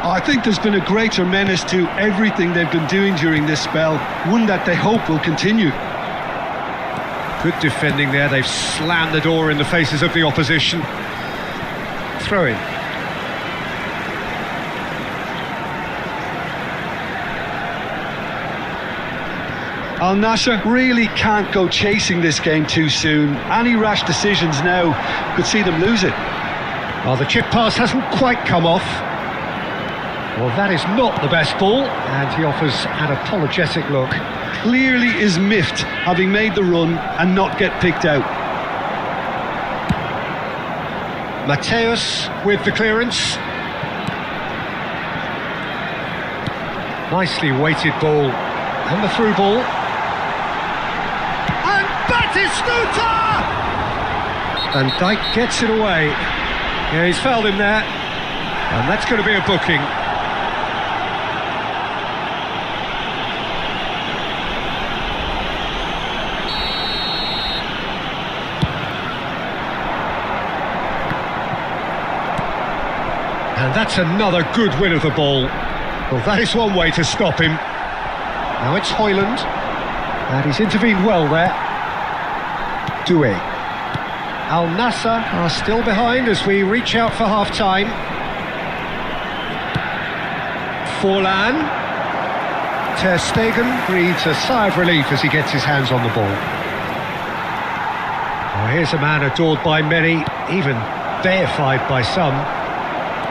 I think there's been a greater menace to everything they've been doing during this spell, one that they hope will continue. Good defending there, they've slammed the door in the faces of the opposition. Throw in. Al Nassr really can't go chasing this game too soon. Any rash decisions now could see them lose it. Well, the chip pass hasn't quite come off. Well, that is not the best ball, and he offers an apologetic look. Clearly is miffed, having made the run and not get picked out. Mateus with the clearance. Nicely weighted ball, and the through ball. And Batistuta! And Dijk gets it away. Yeah, he's fouled him there, and that's going to be a booking. And that's another good win of the ball. Well, that is one way to stop him. Now it's Hoyland, and he's intervened well there. Doué. Al Nassr are still behind as we reach out for half-time. Forlan. Ter Stegen breathes a sigh of relief as he gets his hands on the ball. Well, here's a man adored by many, even deified by some.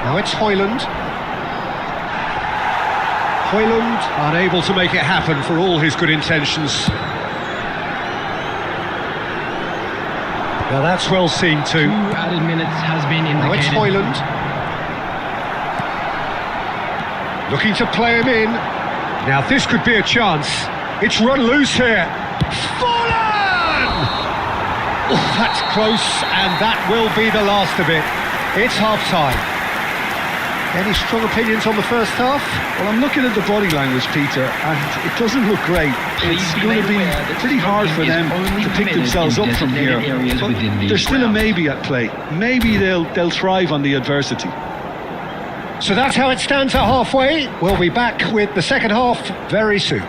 Now it's Hoyland. Hoyland unable to make it happen for all his good intentions. Now that's well seen too. 2 added minutes has been indicated. Now it's Hoyland. Looking to play him in. Now this could be a chance. It's run loose here. Forlan! Oh, that's close, and that will be the last of it. It's half-time. Any strong opinions on the first half? Well, I'm looking at the body language, Peter, and it doesn't look great. It's going to be pretty hard for them to pick themselves up from here. But there's still a maybe at play. Maybe they'll thrive on the adversity. So that's how it stands at halfway. We'll be back with the second half very soon.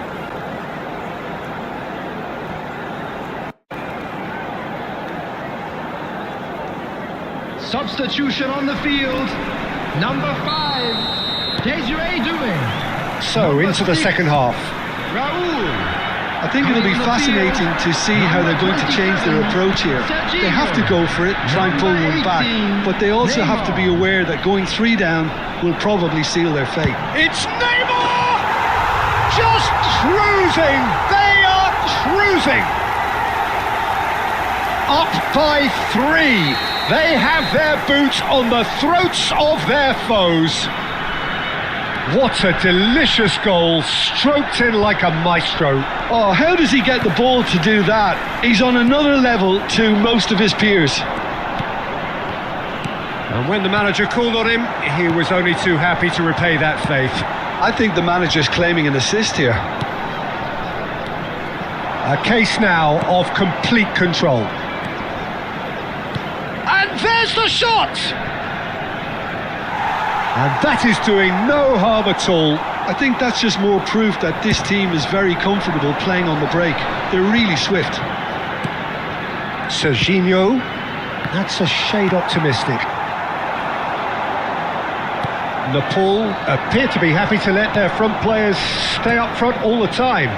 Substitution on the field. Number 5, Desiree Doué. So, into the second half. Raoul. I think it'll be fascinating to see how they're going to change their approach here. They have to go for it, try and pull one back, but they also have to be aware that going 3 down will probably seal their fate. It's Neymar! Just cruising! They are cruising! Up by 3. They have their boots on the throats of their foes. What a delicious goal, stroked in like a maestro. Oh, how does he get the ball to do that? He's on another level to most of his peers. And when the manager called on him, he was only too happy to repay that faith. I think the manager's claiming an assist here. A case now of complete control. And there's the shot! And that is doing no harm at all. I think that's just more proof that this team is very comfortable playing on the break. They're really swift. Serginho, that's a shade optimistic. Nepal appear to be happy to let their front players stay up front all the time.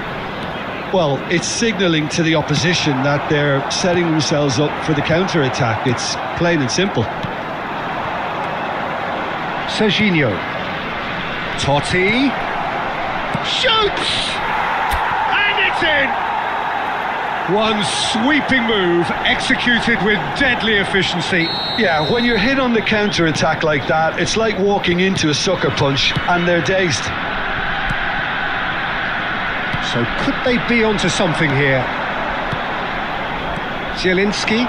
Well, it's signalling to the opposition that they're setting themselves up for the counter-attack. It's plain and simple. Serginho. Totti. Shoots! And it's in! One sweeping move, executed with deadly efficiency. Yeah, when you're hit on the counter-attack like that, it's like walking into a sucker punch and they're dazed. So could they be onto something here? Zielinski.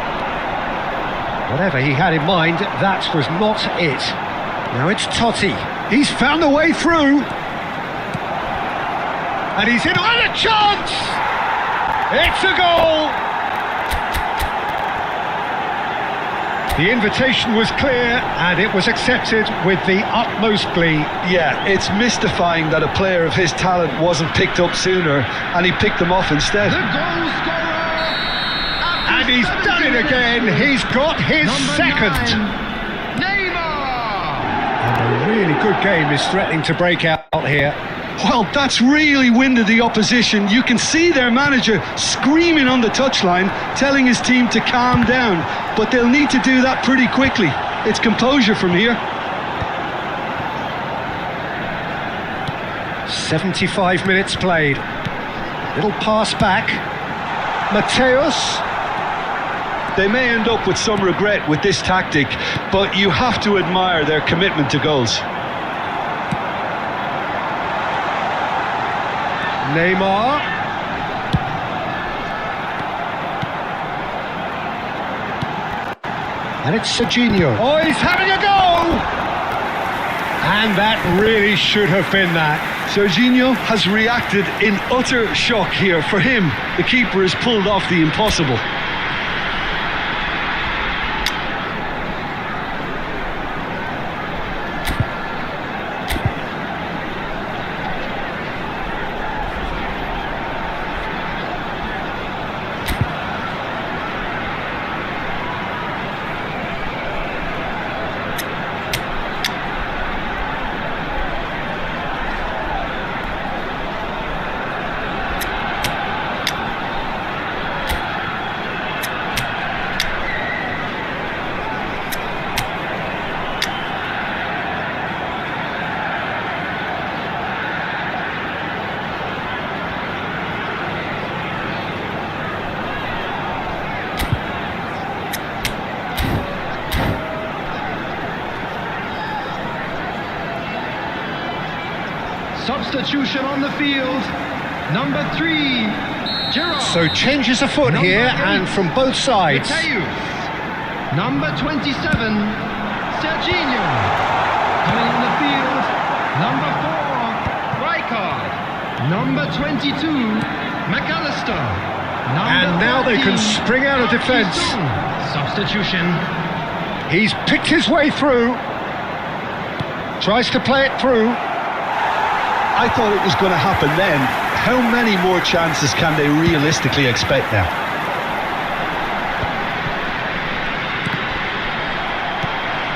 Whatever he had in mind, that was not it. Now it's Totti. He's found a way through. And he's in on a chance! It's a goal! The invitation was clear and it was accepted with the utmost glee. Yeah, it's mystifying that a player of his talent wasn't picked up sooner and he picked them off instead. The goal scorer! And he's done it again. He's got his second. 9, Neymar! And a really good game is threatening to break out here. Well, that's really winded the opposition. You can see their manager screaming on the touchline, telling his team to calm down, but they'll need to do that pretty quickly. It's composure from here. 75 minutes played. Little pass back. Mateus. They may end up with some regret with this tactic, but you have to admire their commitment to goals. Neymar. And it's Serginho. Oh, he's having a go! And that really should have been that. Serginho has reacted in utter shock here. For him, the keeper has pulled off the impossible. Substitution on the field. Number 3, Gerard. So changes afoot Number here 8, and from both sides. Mateus. Number 27, Serginho. Coming on the field. Number 4, Rijkaard. Number 22, McAllister. And now they can spring out of defence. Substitution. He's picked his way through. Tries to play it through. I thought it was going to happen then. How many more chances can they realistically expect now?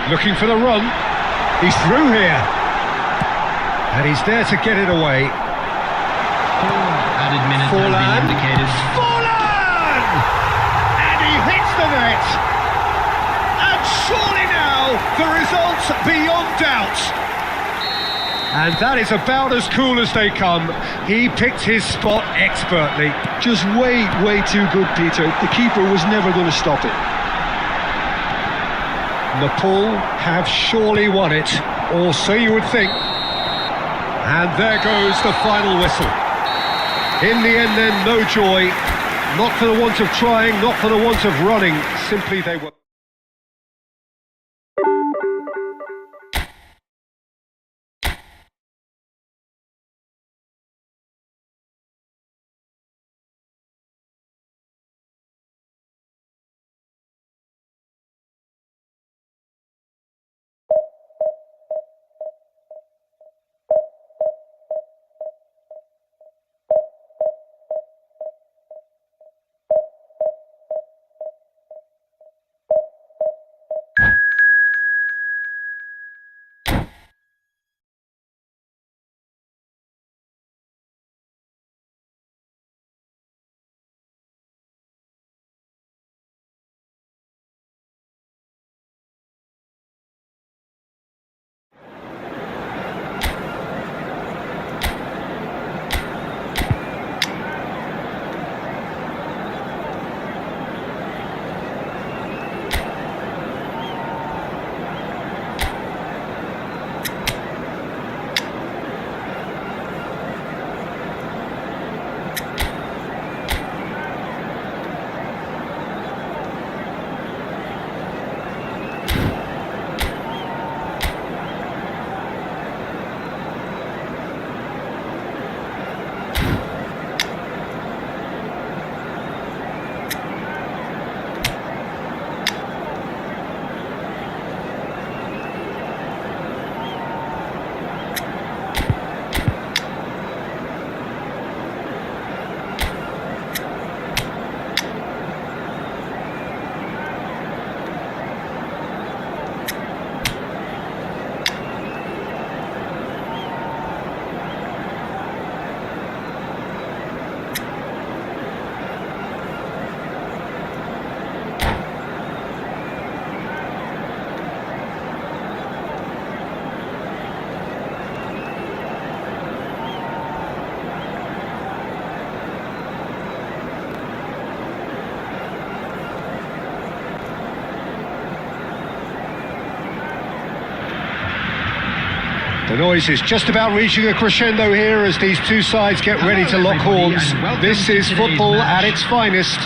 Looking for the run. He's through here. And he's there to get it away. 4 added minutes have been indicated. Forlan! And he hits the net. And surely now, the result's beyond doubt. And that is about as cool as they come. He picked his spot expertly. Just way too good, Peter. The keeper was never going to stop it. Nepal have surely won it, or so you would think. And there goes the final whistle. In the end then, no joy. Not for the want of trying, not for the want of running. Simply they were... The noise is just about reaching a crescendo here as these two sides get ready to lock everybody, horns. and welcome This to is today's football match. at its finest.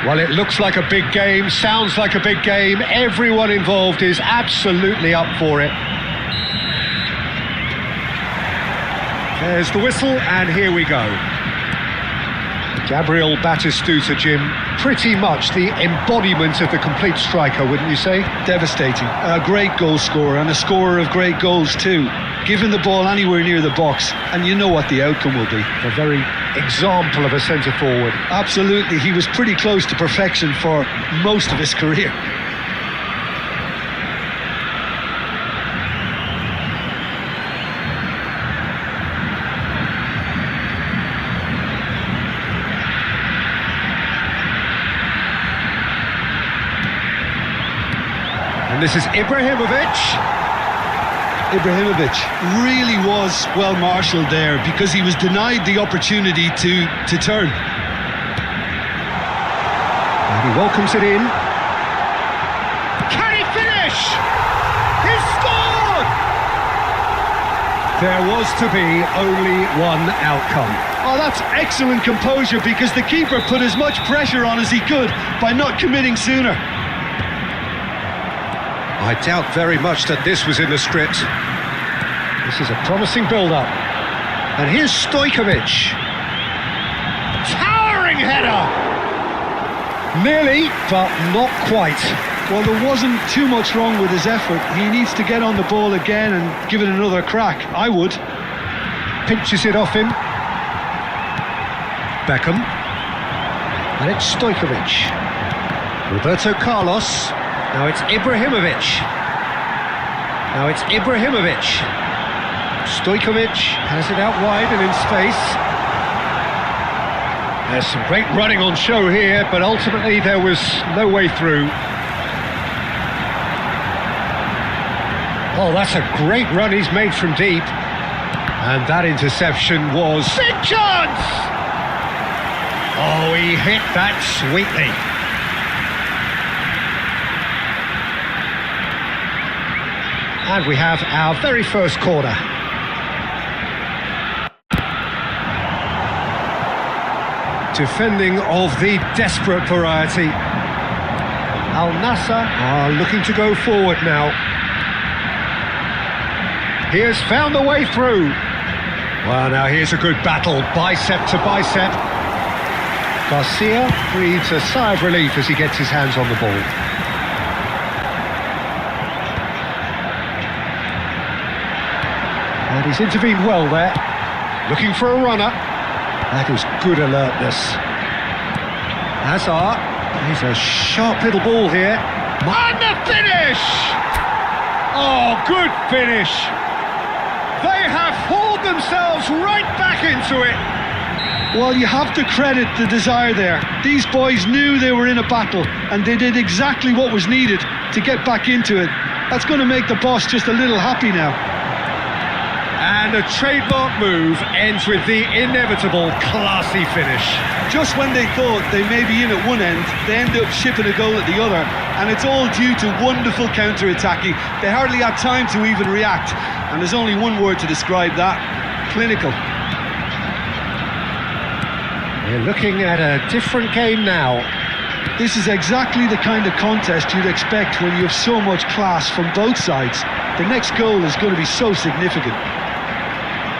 Well, it looks like a big game, sounds like a big game. Everyone involved is absolutely up for it. There's the whistle, and here we go. Gabriel Batistuta, Jim, pretty much the embodiment of the complete striker, wouldn't you say? Devastating. A great goal scorer and a scorer of great goals too. Giving the ball anywhere near the box and you know what the outcome will be. A very example of a centre-forward. Absolutely, he was pretty close to perfection for most of his career. And this is Ibrahimovic. Ibrahimovic really was well marshalled there because he was denied the opportunity to turn. And he welcomes it in. Can he finish? He scored! There was to be only one outcome. Oh, that's excellent composure because the keeper put as much pressure on as he could by not committing sooner. I doubt very much that this was in the script. This is a promising build-up. And here's Stojkovic. Towering header! Nearly, but not quite. Well, there wasn't too much wrong with his effort. He needs to get on the ball again and give it another crack. I would. Pinches it off him. Beckham. And it's Stojkovic. Roberto Carlos. Now it's Ibrahimovic. Now it's Ibrahimovic. Stojkovic has it out wide and in space. There's some great running on show here, but ultimately there was no way through. Oh, that's a great run he's made from deep. And that interception was... Big chance! Oh, he hit that sweetly. And we have our very first corner. Defending of the desperate variety. Al Nassr are looking to go forward now. He has found the way through. Well, now here's a good battle, bicep to bicep. Garcia breathes a sigh of relief as he gets his hands on the ball. And he's intervened well there. Looking for a runner. That is good alertness. Hazard. He's a sharp little ball here. And the finish! Oh, good finish. They have hauled themselves right back into it. Well, you have to credit the desire there. These boys knew they were in a battle and they did exactly what was needed to get back into it. That's going to make the boss just a little happy now. And a trademark move ends with the inevitable classy finish. Just when they thought they may be in at one end, they end up shipping a goal at the other, and it's all due to wonderful counter-attacking. They hardly had time to even react, and there's only one word to describe that: clinical. We're looking at a different game now. This is exactly the kind of contest you'd expect when you have so much class from both sides. The next goal is going to be so significant.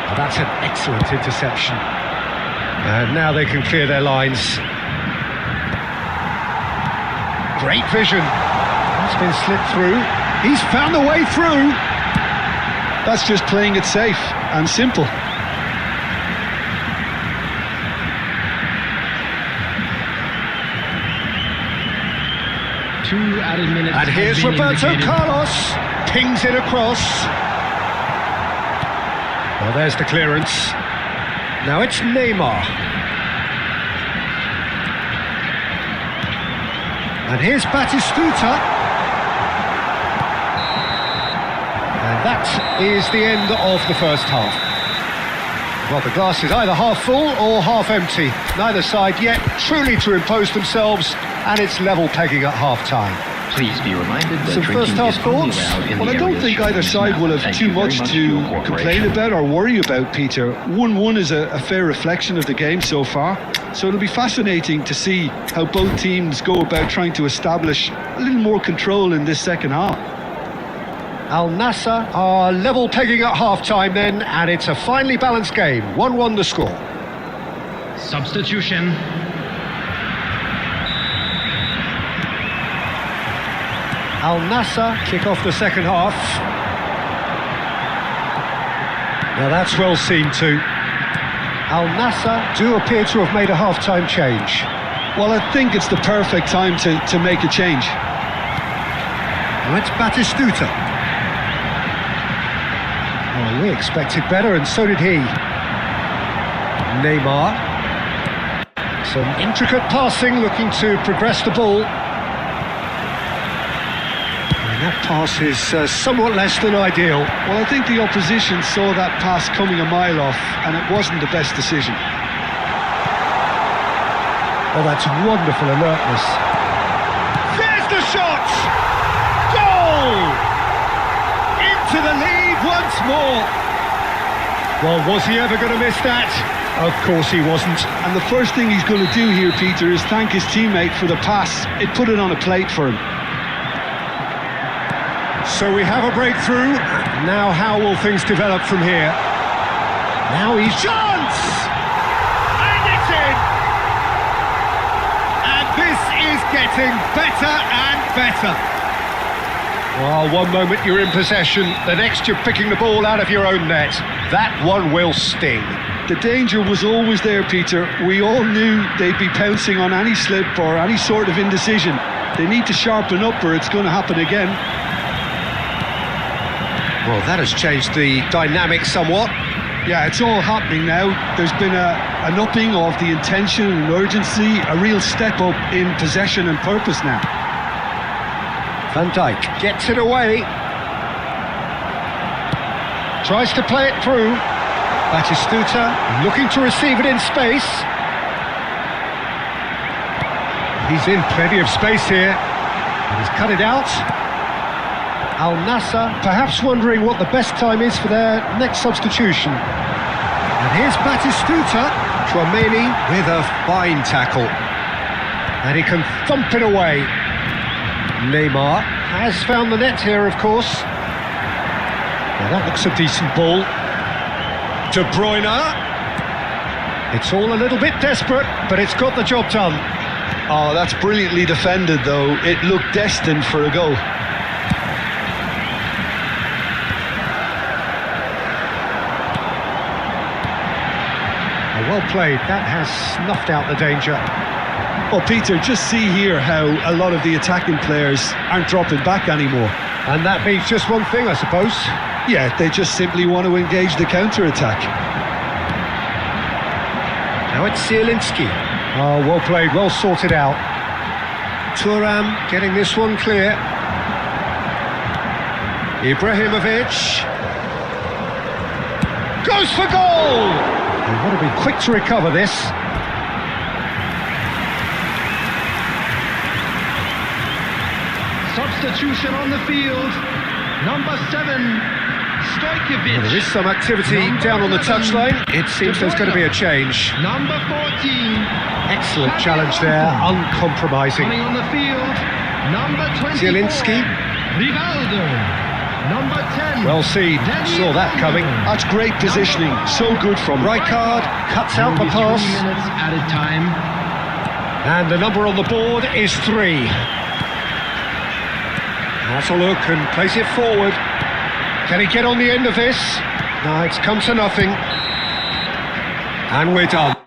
Oh, that's an excellent interception. And now they can clear their lines. Great vision. That's been slipped through. He's found the way through. That's just playing it safe and simple. Two added minutes. And here's have been Roberto indicated. Carlos. Pings it across. Well, there's the clearance. Now it's Neymar. And here's Batistuta. And that is the end of the first half. Well, the glass is either half full or half empty. Neither side yet truly to impose themselves, and it's level pegging at half-time. Please be reminded that Some drinking first-half is only thoughts? allowed in Well, the I don't areas think shown either on side map. will have Thank too you very much for to your complain cooperation. about or worry about, Peter. 1-1 is a fair reflection of the game so far, so it'll be fascinating to see how both teams go about trying to establish a little more control in this second half. Al Nassr are level pegging at half-time then, and it's a finely balanced game. 1-1 the score. Substitution. Al Nassr kick off the second half. Now that's well seen too. Al Nassr do appear to have made a half-time change. Well, I think it's the perfect time to make a change. Now it's Batistuta. Well, we expected better, and so did he. Neymar. Some intricate passing, looking to progress the ball. And that pass is somewhat less than ideal. Well, I think the opposition saw that pass coming a mile off, and it wasn't the best decision. Oh, that's wonderful alertness. There's the shot! Goal! Into the lead once more. Well, was he ever going to miss that? Of course he wasn't. And the first thing he's going to do here, Peter, is thank his teammate for the pass. It put it on a plate for him. So we have a breakthrough. Now how will things develop from here? Now he's chance! And it's in! And this is getting better and better. Well, one moment you're in possession, the next you're picking the ball out of your own net. That one will sting. The danger was always there, Peter. We all knew they'd be pouncing on any slip or any sort of indecision. They need to sharpen up or it's going to happen again. Well, that has changed the dynamic somewhat. Yeah, it's all happening now. There's been an upping of the intention and urgency, a real step up in possession and purpose now. Van Dijk gets it away. Tries to play it through. Batistuta looking to receive it in space. He's in plenty of space here. And he's cut it out. Al Nassr perhaps wondering what the best time is for their next substitution. And here's Batistuta. Chouameni with a fine tackle. And he can thump it away. Neymar has found the net here, of course. Well, that looks a decent ball. De Bruyne. It's all a little bit desperate, but it's got the job done. Oh, that's brilliantly defended, though. It looked destined for a goal. Well played. That has snuffed out the danger. Well, Peter, just see here how a lot of the attacking players aren't dropping back anymore. And that means just one thing, I suppose. Yeah, they just simply want to engage the counter-attack. Now it's Zielinski. Oh, well played, well sorted out. Thuram getting this one clear. Ibrahimovic. Goes for goal! They want to be quick to recover this. Substitution on the field. Number 7, Stojkovic. Well, there is some activity Number down on the 11, touchline. It seems there's going to be a change. Number 14. Excellent challenge there, uncompromising. Coming on the field. Number 24. Zielinski. Rivaldo. Number 10. Well seen, saw that coming. That's great positioning, so good from him. Rijkaard cuts out the Only pass. 3 minutes added time. And the number on the board is 3. Has a look and plays it forward. Can he get on the end of this? No, it's come to nothing. And we're done.